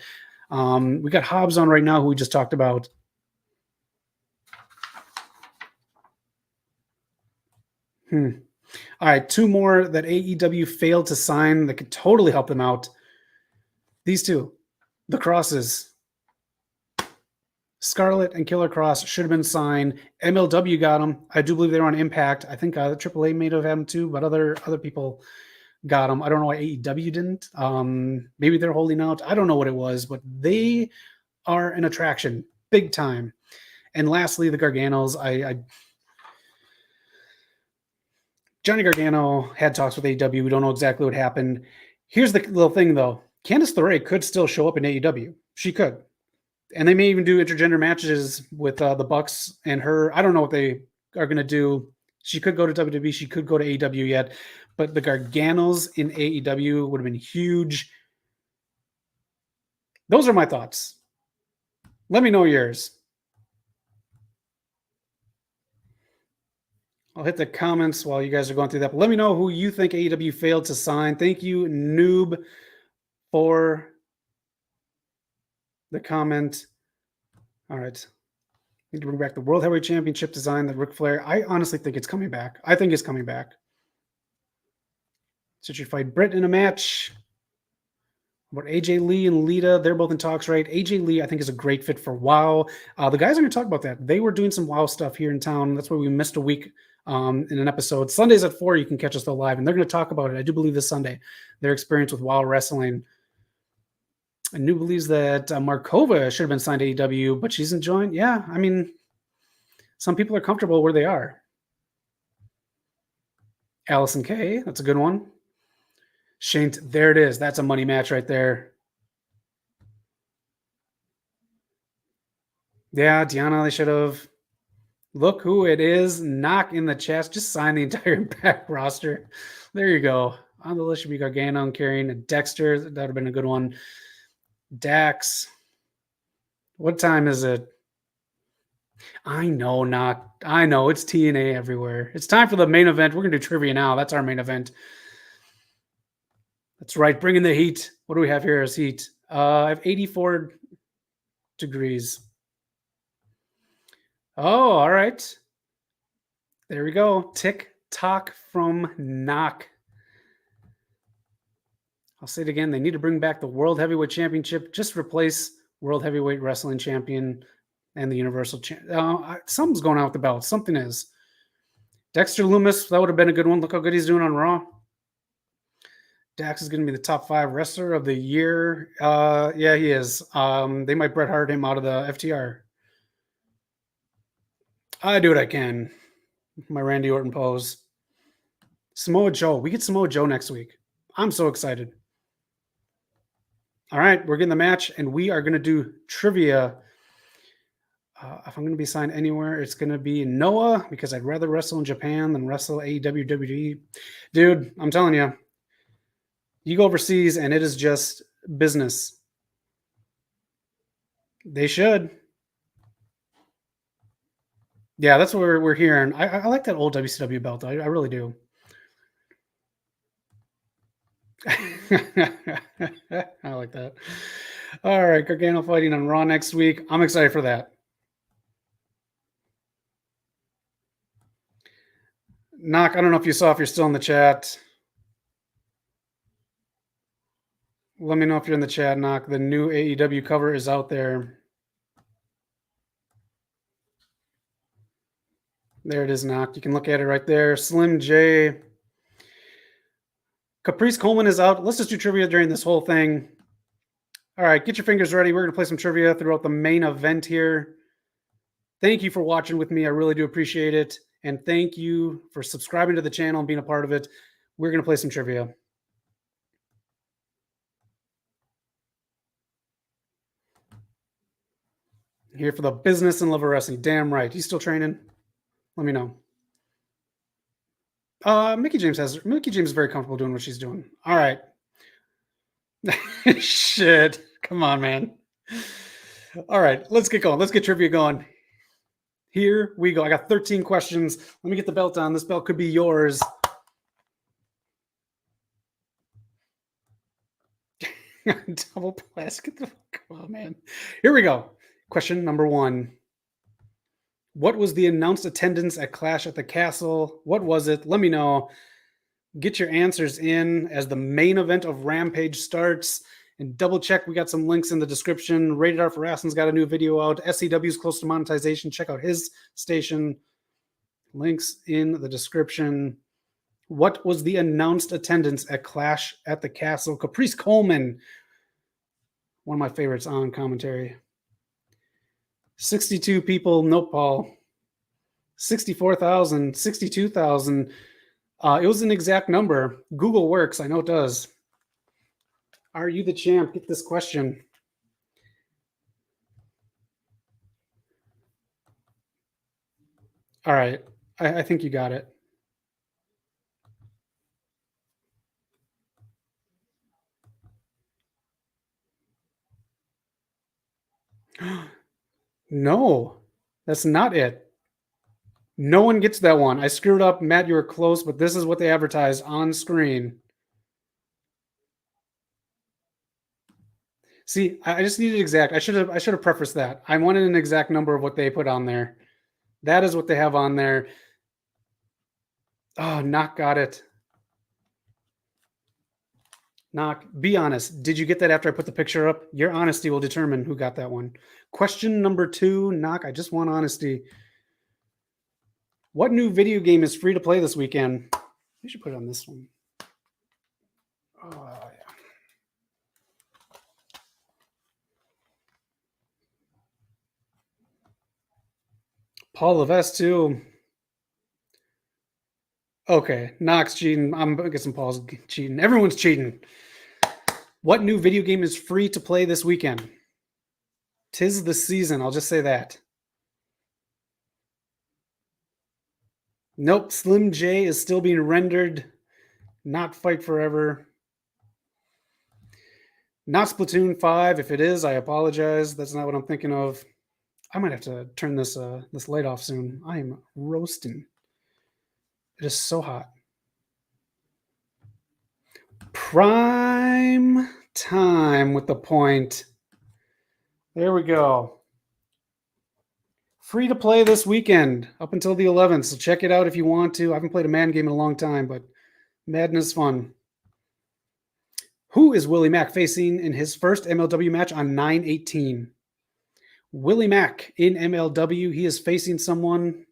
We got Hobbs on right now, who we just talked about. All right, 2 more that AEW failed to sign that could totally help them out. These 2, the Crosses. Scarlett and Killer Cross should have been signed. MLW got them. I do believe they were on Impact. I think the AAA may have had them too, but other people got them. I don't know why AEW didn't. Maybe they're holding out. I don't know what it was, but they are an attraction, big time. And lastly, the Garganos. Johnny Gargano had talks with AEW. We don't know exactly what happened. Here's the little thing, though. Candice LeRae could still show up in AEW. She could. And they may even do intergender matches with the Bucks and her. I don't know what they are going to do. She could go to WWE. She could go to AEW yet. But the Garganos in AEW would have been huge. Those are my thoughts. Let me know yours. I'll hit the comments while you guys are going through that. But let me know who you think AEW failed to sign. Thank you, Noob, for the comment. All right. Need to bring back the World Heavyweight Championship design that Ric Flair. I honestly think it's coming back. I think it's coming back. So you fight Britt in a match. About AJ Lee and Lita, they're both in talks, right? AJ Lee, I think, is a great fit for WoW. The guys are going to talk about that. They were doing some WoW stuff here in town. That's why we missed a week in an episode. Sundays at 4, you can catch us though live, and they're going to talk about it. I do believe this Sunday, their experience with WoW wrestling. And New believes that Markova should have been signed to AEW, but she's enjoying. Yeah, I mean, some people are comfortable where they are. Allison Kay, that's a good one. Shane, there it is. That's a money match right there. Yeah, Deanna, they should have. Look who it is. Knock in the chest. Just sign the entire Impact roster. There you go. On the list should be Gargano and carrying a Dexter. That would have been a good one. Dax. What time is it? I know, Knock. I know. It's TNA everywhere. It's time for the main event. We're going to do trivia now. That's our main event. That's right. Bring in the heat. What do we have here as heat? I have 84 degrees. Oh, all right. There we go. Tick-tock from Knock. I'll say it again. They need to bring back the World Heavyweight Championship. Just replace World Heavyweight Wrestling Champion and the Universal Champion. Something's going on with the belt. Something is. Dexter Lumis, that would have been a good one. Look how good he's doing on Raw. Dax is going to be the top 5 wrestler of the year. Yeah, he is. They might Bret Hart him out of the FTR. I do what I can. My Randy Orton pose. Samoa Joe. We get Samoa Joe next week. I'm so excited. All right, we're getting the match, and we are going to do trivia. If I'm going to be signed anywhere, it's going to be Noah, because I'd rather wrestle in Japan than wrestle AEW, WWE. Dude, I'm telling you, you go overseas, and it is just business. They should. Yeah, that's what we're hearing. I like that old WCW belt. I really do. I like that. All right, Gargano fighting on Raw next week. I'm excited for that. Knock, I don't know if you saw, if you're still in the chat. Let me know if you're in the chat, Knock. The new AEW cover is out there. There it is, Knock. You can look at it right there. Slim J. Caprice Coleman is out. Let's just do trivia during this whole thing. All right, get your fingers ready. We're going to play some trivia throughout the main event here. Thank you for watching with me. I really do appreciate it. And thank you for subscribing to the channel and being a part of it. We're going to play some trivia. Here for the business and love of wrestling. Damn right. You still training? Let me know. Mickey James is very comfortable doing what she's doing. All right. Shit. Come on, man. All right, let's get going. Let's get trivia going. Here we go. I got 13 questions. Let me get the belt on. This belt could be yours. Double plastic. Come on, man. Here we go. Question number 1. What was the announced attendance at Clash at the Castle? What was it? Let me know. Get your answers in as the main event of Rampage starts. And double check, we got some links in the description. Rated R for Wrestling's got a new video out. SCW's close to monetization. Check out his station. Links in the description. What was the announced attendance at Clash at the Castle? Caprice Coleman, one of my favorites on commentary. 62 people. Nope, Paul. 64,000, 62,000. It was an exact number. Google works. I know it does. Are you the champ? Get this question. All right. I think you got it. No, that's not it. No one gets that one. I screwed up. Matt, you were close, but this is what they advertised on screen. See, I just needed exact. I should have prefaced that. I wanted an exact number of what they put on there. That is what they have on there. Oh, Knock got it. Knock, be honest. Did you get that after I put the picture up? Your honesty will determine who got that one. Question number 2, Knock, I just want honesty. What new video game is free to play this weekend? We should put it on this one. Oh, yeah. Paul Levesque, too. Okay, Knox cheating. I'm guessing Paul's cheating. Everyone's cheating. What new video game is free to play this weekend? 'Tis the season. I'll just say that. Nope. Slim J is still being rendered. Not Fight Forever. Not Splatoon 5. If it is, I apologize. That's not what I'm thinking of. I might have to turn this light off soon. I am roasting. It is so hot. Prime time with the point. There we go. Free to play this weekend up until the 11th. So check it out if you want to. I haven't played a Madden game in a long time, but Madden is fun. Who is Willie Mack facing in his first MLW match on 9/18? Willie Mack in MLW. He is facing someone.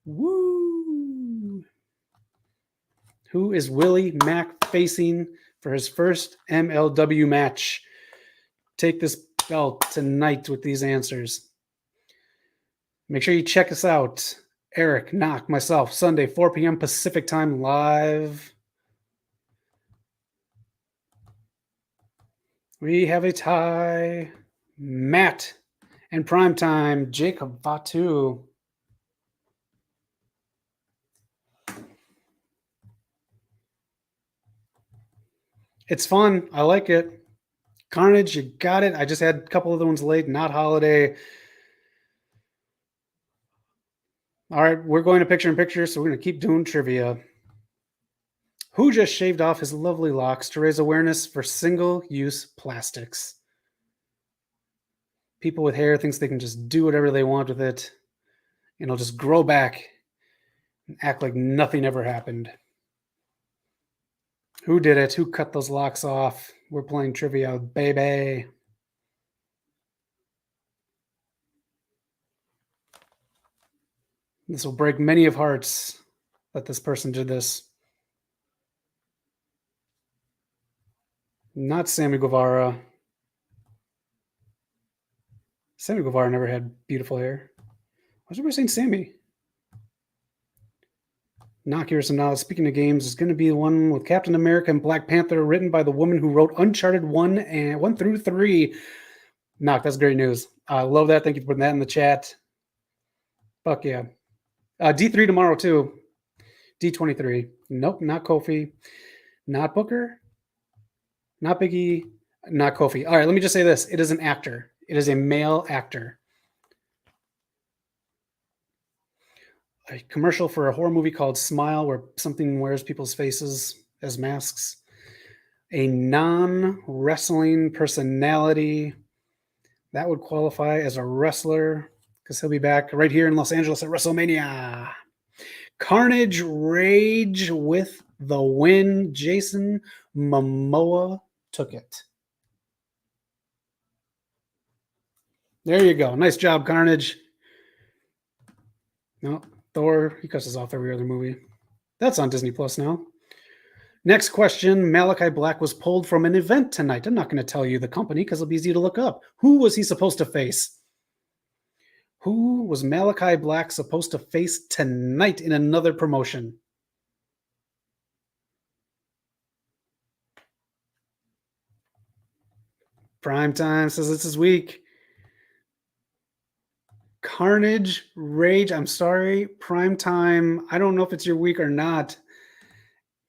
Woo! Who is Willie Mack facing for his first MLW match? Take this belt tonight with these answers. Make sure you check us out. Eric, Knock, myself, Sunday, 4 p.m. Pacific time live. We have a tie. Matt and primetime, Jacob Fatu. It's fun. I like it. Carnage, you got it. I just had a couple of the ones late, not holiday. All right, we're going to picture-in-picture, so we're going to keep doing trivia. Who just shaved off his lovely locks to raise awareness for single-use plastics? People with hair thinks they can just do whatever they want with it, and it'll just grow back and act like nothing ever happened. Who did it? Who cut those locks off? We're playing trivia, baby. This will break many of hearts that this person did this. Not Sammy Guevara. Sammy Guevara never had beautiful hair. Why is everybody saying Sammy? Knock here some knowledge. Speaking of games, it's going to be the one with Captain America and Black Panther, written by the woman who wrote Uncharted 1 through 3. Knock, that's great news. I love that. Thank you for putting that in the chat. Fuck yeah. D3 tomorrow too. D23. Nope, not Kofi. Not Booker. Not Biggie. Not Kofi. All right, let me just say this. It is an actor. It is a male actor. A commercial for a horror movie called Smile, where something wears people's faces as masks. A non-wrestling personality. That would qualify as a wrestler, because he'll be back right here in Los Angeles at WrestleMania. Carnage Rage with the win. Jason Momoa took it. There you go. Nice job, Carnage. No, Thor, he cuts us off every other movie. That's on Disney Plus now. Next question. Malachi Black was pulled from an event tonight. I'm not going to tell you the company because it'll be easy to look up. Who was he supposed to face? Who was Malachi Black supposed to face tonight in another promotion? Primetime says it's his week. Carnage, Rage, I'm sorry. Primetime, I don't know if it's your week or not.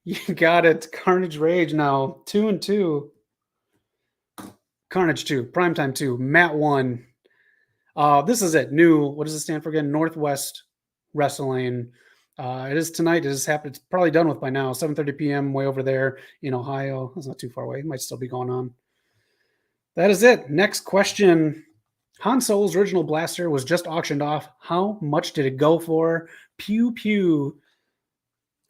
You got it. Carnage, Rage now. 2-2. Carnage 2. Primetime 2. Matt 1. This is it. New. What does it stand for again? Northwest Wrestling. It is tonight. It has happened. It's probably done with by now. 7:30 p.m. way over there in Ohio. That's not too far away. It might still be going on. That is it. Next question. Han Solo's original blaster was just auctioned off. How much did it go for? Pew pew.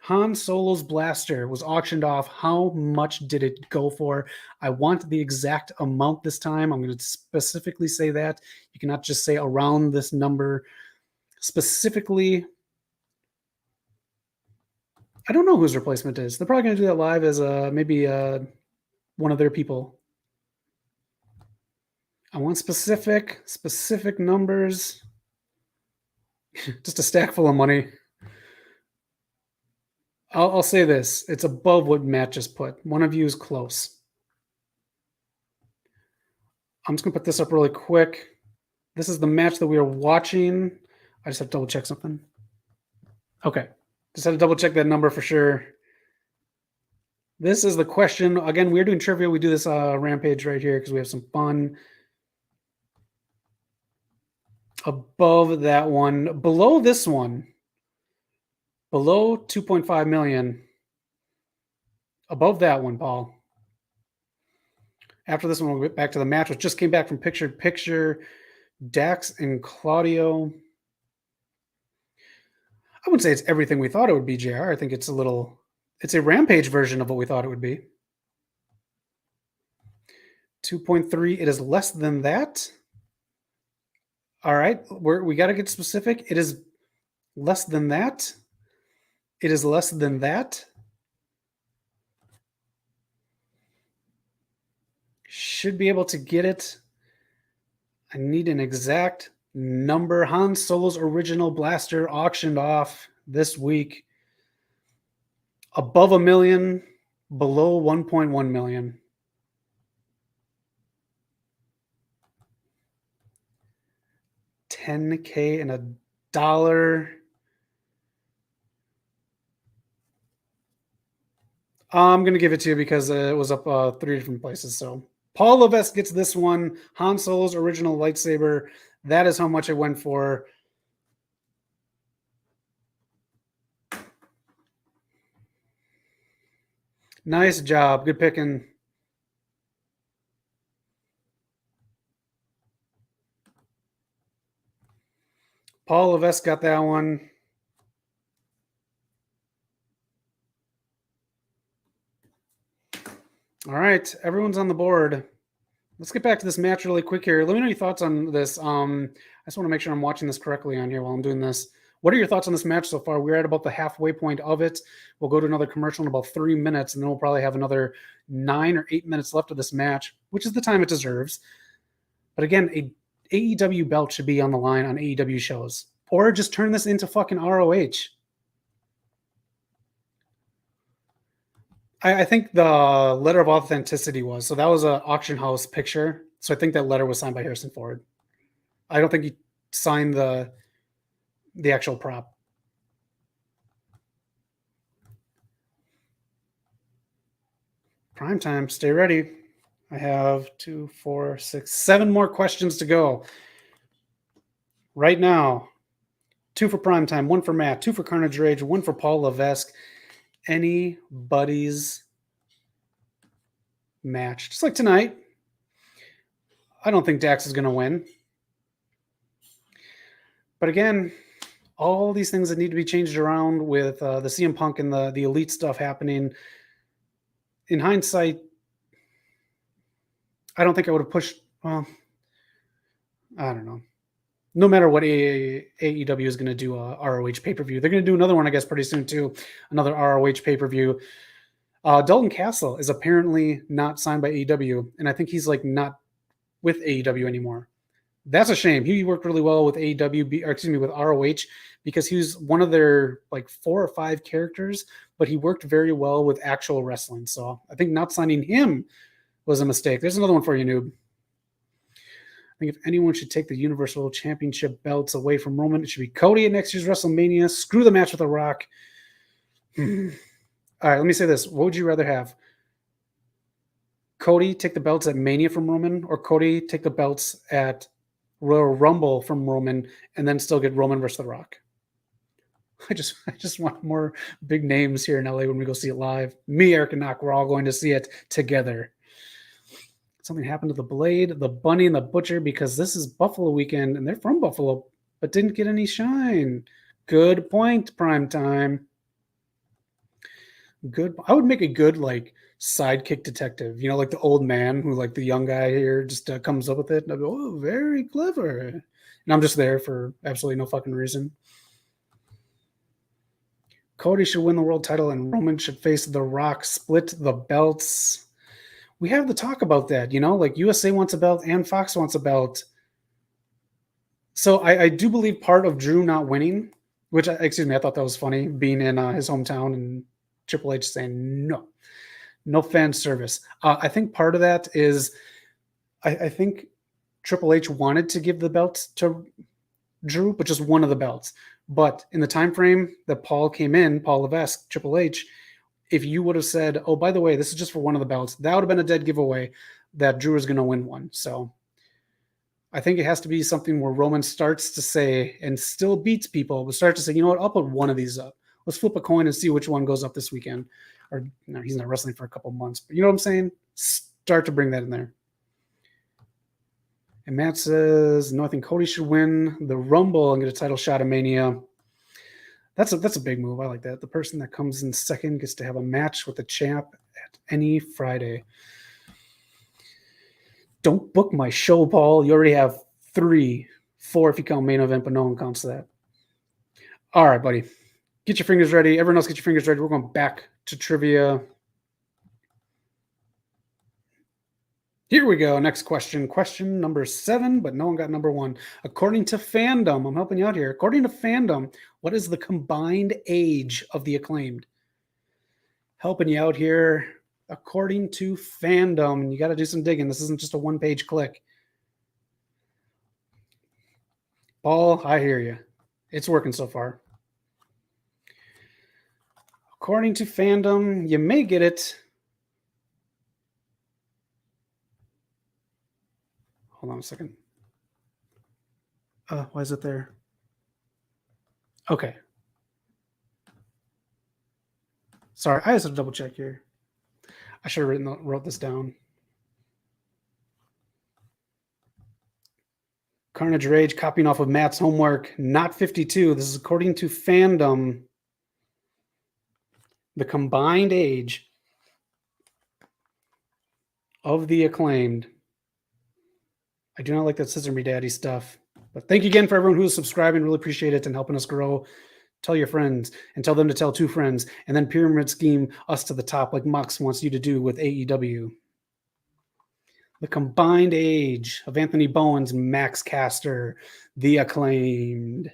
Han Solo's blaster was auctioned off. How much did it go for? I want the exact amount this time. I'm going to specifically say that. You cannot just say around this number. Specifically, I don't know whose replacement is. They're probably going to do that live as maybe one of their people. I want specific numbers. Just a stack full of money. I'll say this. It's above what Matt just put. One of you is close. I'm just going to put this up really quick. This is the match that we are watching. I just have to double check something. Okay. Just had to double check that number for sure. This is the question. Again, we're doing trivia. We do this Rampage right here because we have some fun. Above that one. Below this one. Below 2.5 million. Above that one, Paul. After this one, we'll get back to the match, which just came back from picture. Dax and Claudio. I wouldn't say it's everything we thought it would be, JR. I think it's a Rampage version of what we thought it would be. 2.3. It is less than that. All right. We got to get specific. It is less than that. It is less than that. Should be able to get it. I need an exact number. Han Solo's original blaster auctioned off this week. Above $1 million, below 1.1 million. $10K and $1. I'm going to give it to you because it was up 3 different places. So Paul Levesque gets this one. Han Solo's original lightsaber. That is how much it went for. Nice job. Good picking. Paul Levesque got that one. All right, everyone's on the board. Let's get back to this match really quick here. Let me know your thoughts on this. I just want to make sure I'm watching this correctly on here while I'm doing this. What are your thoughts on this match so far? We're at about the halfway point of it. We'll go to another commercial in about 3 minutes, and then we'll probably have another 9 or 8 minutes left of this match, which is the time it deserves. But again, a AEW belt should be on the line on AEW shows. Or just turn this into fucking ROH. I think the letter of authenticity was. So that was an auction house picture. So I think that letter was signed by Harrison Ford. I don't think he signed the actual prop. Prime time. Stay ready. I have 2, 4, 6, 7 more questions to go. Right now, 2 for prime time, 1 for Matt, 2 for Carnage Rage, 1 for Paul Levesque. Anybody's match. Just like tonight. I don't think Dax is going to win. But again, all these things that need to be changed around with the CM Punk and the Elite stuff happening. In hindsight, I don't think I would have pushed. Well, I don't know. No matter what AEW is going to do a ROH pay-per-view. They're going to do another one, I guess, pretty soon too. Another ROH pay-per-view. Dalton Castle is apparently not signed by AEW, and I think he's like not with AEW anymore. That's a shame. He worked really well with AEW, or excuse me, with ROH, because he was one of their like 4 or 5 characters, but he worked very well with actual wrestling. So I think not signing him was a mistake. There's another one for you, noob. I think if anyone should take the Universal Championship belts away from Roman, it should be Cody at next year's WrestleMania. Screw the match with The Rock. All right, let me say this. What would you rather have? Cody take the belts at Mania from Roman, or Cody take the belts at Royal Rumble from Roman and then still get Roman versus The Rock? I just want more big names here in LA when we go see it live. Me, Eric, and Knock, we're all going to see it together. Something happened to the Blade, the Bunny, and the Butcher because this is Buffalo weekend and they're from Buffalo, but didn't get any shine. Good point, Prime Time. Good. I would make a good like sidekick detective, like the old man who like the young guy here just comes up with it. And I go, oh, very clever. And I'm just there for absolutely no fucking reason. Cody should win the world title and Roman should face The Rock, split the belts. We have to talk about that, like USA wants a belt and Fox wants a belt. So I do believe part of Drew not winning, which, I thought that was funny, being in his hometown and Triple H saying no fan service. I think part of that is I think Triple H wanted to give the belt to Drew, but just one of the belts. But in the time frame that Paul came in, Paul Levesque, Triple H, if you would have said, oh, by the way, this is just for one of the belts, that would have been a dead giveaway that Drew is going to win one. So I think it has to be something where Roman starts to say, and still beats people, but starts to say, you know what, I'll put one of these up. Let's flip a coin and see which one goes up this weekend. Or no, he's not wrestling for a couple months, but you know what I'm saying? Start to bring that in there. And Matt says, no, I think Cody should win the Rumble and get a title shot at Mania. That's a big move. I like that. The person that comes in second gets to have a match with the champ at any Friday. Don't book my show, Paul. You already have 3, 4 if you count main event, but no one counts that. All right, buddy. Get your fingers ready. Everyone else get your fingers ready. We're going back to trivia. Here we go. Next question. Question number 7, but no one got number 1. According to Fandom, I'm helping you out here. According to Fandom, what is the combined age of the Acclaimed? Helping you out here. According to Fandom, you got to do some digging. This isn't just a one-page click. Paul, I hear you. It's working so far. According to Fandom, you may get it. Hold on a second. Why is it there? Okay. Sorry, I just have to double check here. I should have wrote this down. Carnage Rage, copying off of Matt's homework, not 52. This is according to Fandom. The combined age of the Acclaimed. I do not like that Scissor Me Daddy stuff. But thank you again for everyone who's subscribing. Really appreciate it and helping us grow. Tell your friends and tell them to tell 2 friends. And then pyramid scheme us to the top like Mox wants you to do with AEW. The combined age of Anthony Bowens, Max Caster, the Acclaimed.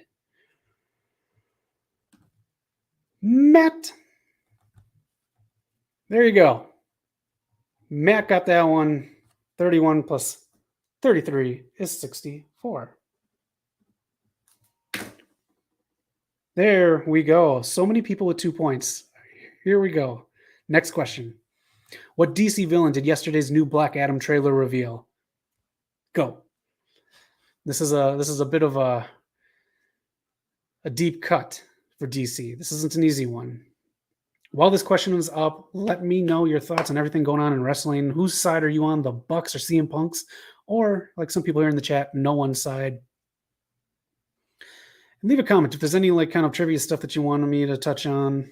Matt. There you go. Matt got that one. 31 plus 33 is 64. There we go. So many people with 2 points. Here we go. Next question. What DC villain did yesterday's new Black Adam trailer reveal? Go. This is a bit of a deep cut for DC. This isn't an easy one. While this question is up, let me know your thoughts on everything going on in wrestling. Whose side are you on, the Bucks or CM Punk's? Or, like some people here in the chat, no one's side. And leave a comment if there's any like kind of trivia stuff that you wanted me to touch on.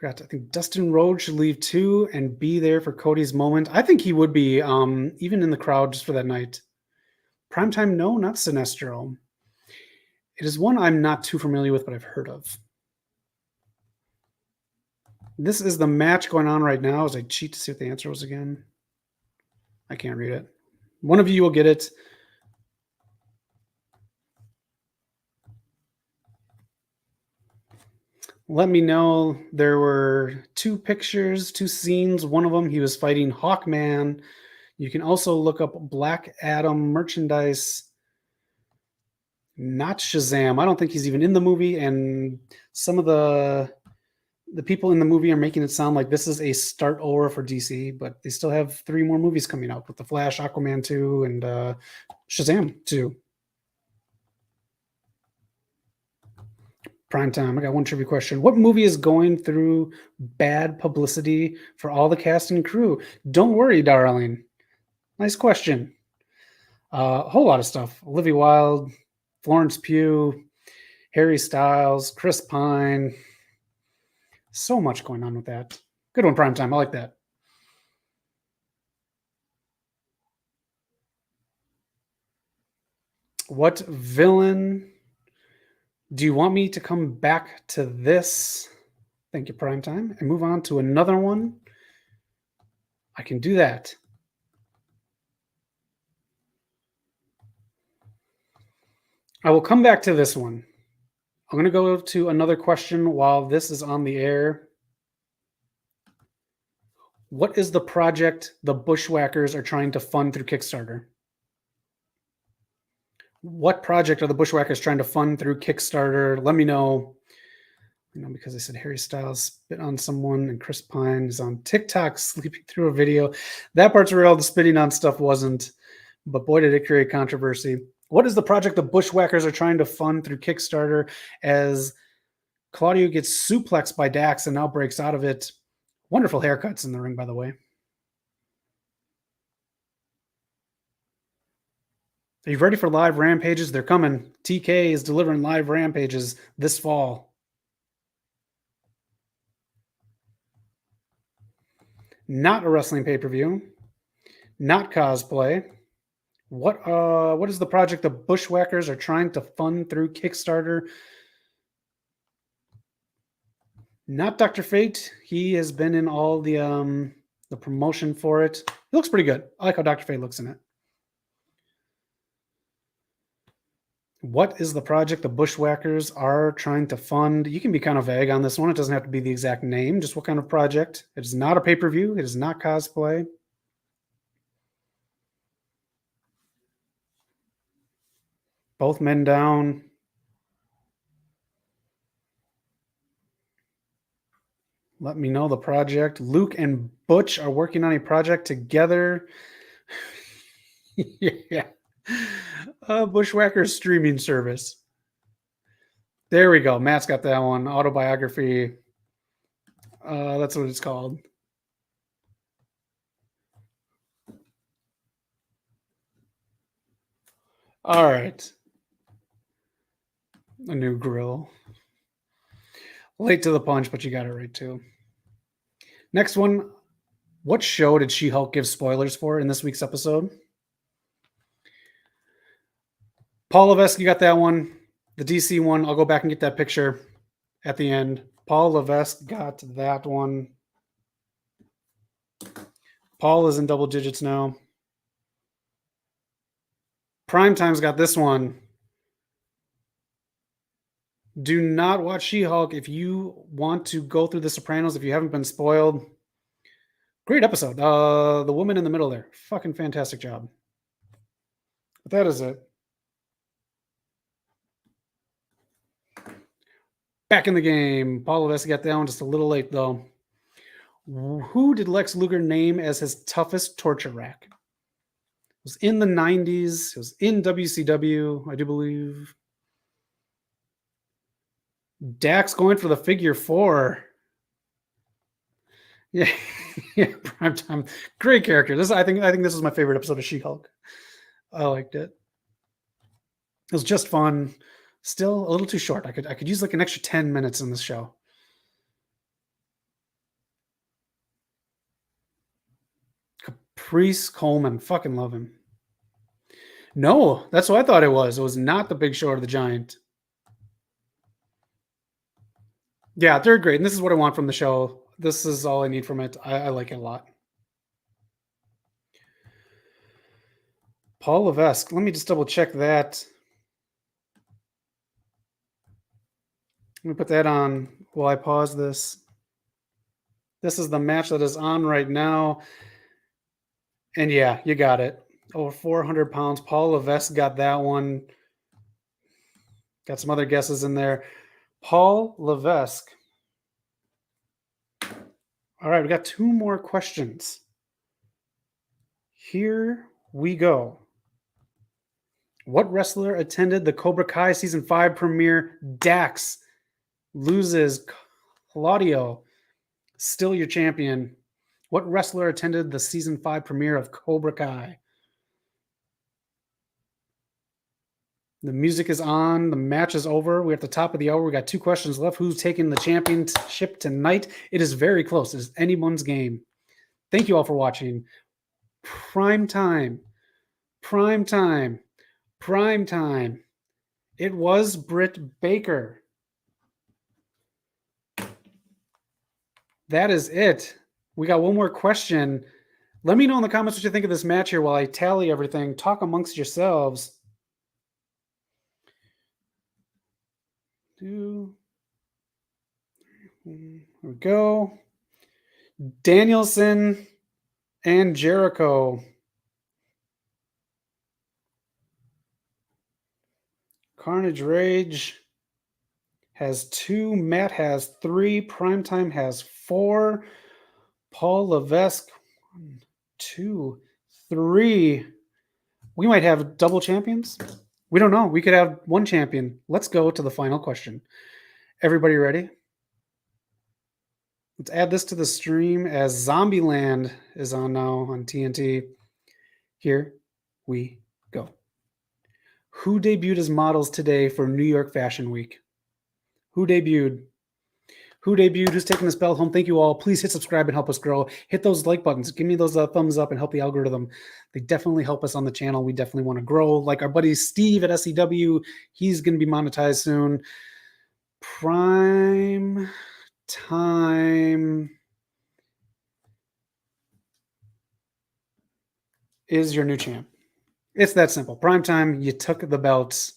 I think Dustin Rhodes should leave too and be there for Cody's moment. I think he would be, even in the crowd just for that night. Primetime, no, not Sinestro. It is one I'm not too familiar with, but I've heard of. This is the match going on right now as I cheat to see what the answer was again. I can't read it. One of you will get it. Let me know. There were 2 pictures, 2 scenes. One of them, he was fighting Hawkman. You can also look up Black Adam merchandise. Not Shazam. I don't think he's even in the movie. And some of the people in the movie are making it sound like this is a start over for DC, but they still have 3 more movies coming out with The Flash, Aquaman 2, and Shazam 2. Primetime. I got one trivia question. What movie is going through bad publicity for all the cast and crew? Don't worry, darling. Nice question. A whole lot of stuff. Olivia Wilde, Florence Pugh, Harry Styles, Chris Pine. So much going on with that. Good one, Primetime. I like that. What villain do you want me to come back to this? Thank you, Primetime. And move on to another one. I can do that. I will come back to this one. I'm going to go to another question while this is on the air. What is the project the Bushwhackers are trying to fund through Kickstarter? What project are the Bushwhackers trying to fund through Kickstarter? Let me know. Because I said Harry Styles spit on someone and Chris Pine is on TikTok sleeping through a video. That part's real. The spitting on stuff wasn't. But boy, did it create controversy. What is the project the Bushwhackers are trying to fund through Kickstarter as Claudio gets suplexed by Dax and now breaks out of it? Wonderful haircuts in the ring, by the way. Are you ready for live rampages? They're coming. TK is delivering live rampages this fall. Not a wrestling pay-per-view. Not cosplay. What is the project the Bushwhackers are trying to fund through Kickstarter? Not Dr. Fate. He has been in all the promotion for it. He looks pretty good. I like how Dr. Fate looks in it. What is the project the Bushwhackers are trying to fund? You can be kind of vague on this one. It doesn't have to be the exact name. Just what kind of project. It is not a pay-per-view. It is not cosplay. Both men down. Let me know the project. Luke and Butch are working on a project together. Yeah. Bushwhackers streaming service. There we go. Matt's got that one. Autobiography. That's what it's called. All right. A new grill. Late to the punch, but you got it right too. Next one. What show did She-Hulk give spoilers for in this week's episode? Paul Levesque, you got that one. The DC one, I'll go back and get that picture at the end. Paul Levesque got that one. Paul is in double digits now. Primetime's got this one. Do not watch She-Hulk if you want to go through The Sopranos, if you haven't been spoiled. Great episode. The woman in the middle there. Fucking fantastic job. But that is it. Back in the game. Paul Levesque got that one just a little late, though. Who did Lex Luger name as his toughest torture rack? It was in the 90s. It was in WCW, I do believe. Dax going for the figure 4. Yeah, yeah, Primetime. Great character. I think this is my favorite episode of She-Hulk. I liked it. It was just fun. Still a little too short. I could use like an extra 10 minutes in this show. Priest Coleman. Fucking love him. No, that's what I thought it was. It was not the Big Show or the Giant. Yeah, they're great. And this is what I want from the show. This is all I need from it. I like it a lot. Paul Levesque. Let me just double check that. Let me put that on while I pause this. This is the match that is on right now. And yeah, you got it. Over 400 pounds. Paul Levesque got that one. Got some other guesses in there. Paul Levesque. All right, we got 2 more questions. Here we go. What wrestler attended the Cobra Kai Season 5 premiere? Dax loses. Claudio, still your champion. What wrestler attended the Season 5 premiere of Cobra Kai? The music is on. The match is over. We're at the top of the hour. We got 2 questions left. Who's taking the championship tonight? It is very close. It's anyone's game. Thank you all for watching. Prime time. Prime time. Prime time. It was Britt Baker. That is it. We got one more question. Let me know in the comments what you think of this match here while I tally everything. Talk amongst yourselves. Here we go. Danielson and Jericho. Carnage Rage has 2. Matt has 3. Primetime has 4. Paul Levesque 1, 2, 3. We might have double champions. We don't know. We could have 1 champion. Let's go to the final question. Everybody ready? Let's add this to the stream as Zombieland is on now on TNT. Here we go. Who debuted as models today for New York Fashion Week? Who debuted? Who debuted? Who's taking this belt home? Thank you all. Please hit subscribe and help us grow. Hit those like buttons. Give me those thumbs up and help the algorithm. They definitely help us on the channel. We definitely want to grow. Like our buddy Steve at SEW, he's going to be monetized soon. Prime time is your new champ. It's that simple. Prime time, you took the belts.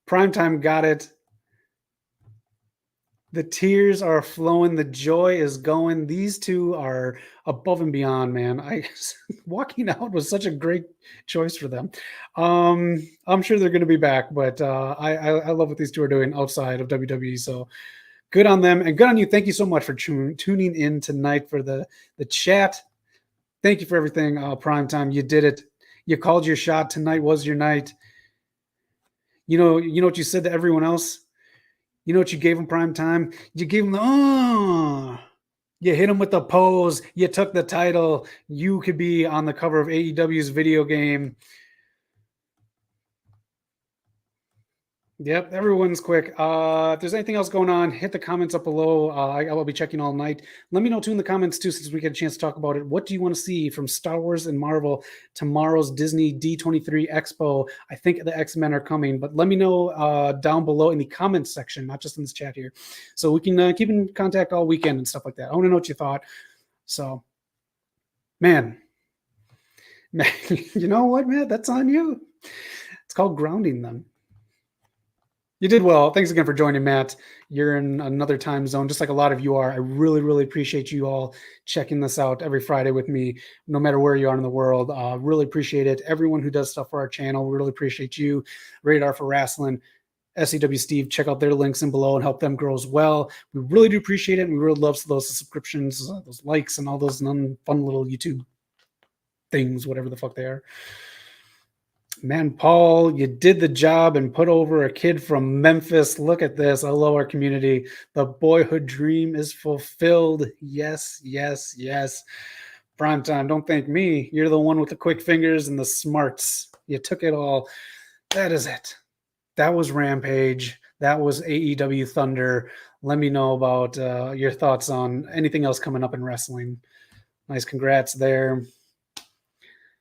Prime time got it. The tears are flowing. The joy is going. These 2 are above and beyond, man. Walking out was such a great choice for them. I'm sure they're going to be back, but I love what these 2 are doing outside of WWE. So good on them and good on you. Thank you so much for tuning in tonight for the chat. Thank you for everything. Primetime, you did it. You called your shot. Tonight was your night. You know what you said to everyone else? You know what you gave them prime time? You gave them you hit them with the pose. You took the title. You could be on the cover of AEW's video game. Yep, everyone's quick. If there's anything else going on, hit the comments up below. I will be checking all night. Let me know too in the comments too, since we get a chance to talk about it. What do you want to see from Star Wars and Marvel tomorrow's Disney D23 Expo? I think the X-Men are coming, but let me know down below in the comments section, not just in this chat here, so we can keep in contact all weekend and stuff like that. I want to know what you thought. So, man, you know what, man? That's on you. It's called grounding them. You did well. Thanks again for joining, Matt. You're in another time zone, just like a lot of you are. I really, really appreciate you all checking this out every Friday with me, no matter where you are in the world. Really appreciate it. Everyone who does stuff for our channel, we really appreciate you. Radar for Wrestling, SEW Steve, check out their links in below and help them grow as well. We really do appreciate it, and we really love those subscriptions, those likes, and all those fun little YouTube things, whatever the fuck they are. Man, Paul, you did the job and put over a kid from Memphis. Look at this. I love our community. The boyhood dream is fulfilled. Yes, yes, yes. Primetime, don't thank me. You're the one with the quick fingers and the smarts. You took it all. That is it. That was Rampage. That was AEW Thunder. Let me know about your thoughts on anything else coming up in wrestling. Nice congrats there.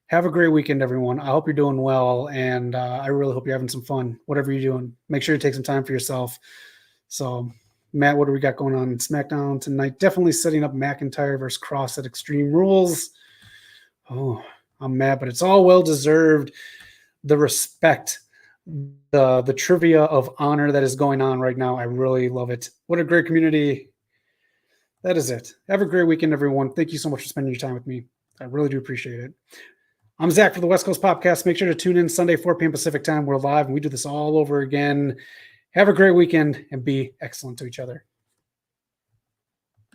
Have a great weekend, everyone. I hope you're doing well, and I really hope you're having some fun. Whatever you're doing, make sure you take some time for yourself. So, Matt, what do we got going on in SmackDown tonight? Definitely setting up McIntyre versus Cross at Extreme Rules. Oh, I'm mad, but it's all well deserved. The respect, the trivia of honor that is going on right now. I really love it. What a great community. That is it. Have a great weekend, everyone. Thank you so much for spending your time with me. I really do appreciate it. I'm Zach for the West Coast POPCast. Make sure to tune in Sunday, 4 p.m. Pacific time. We're live and we do this all over again. Have a great weekend and be excellent to each other.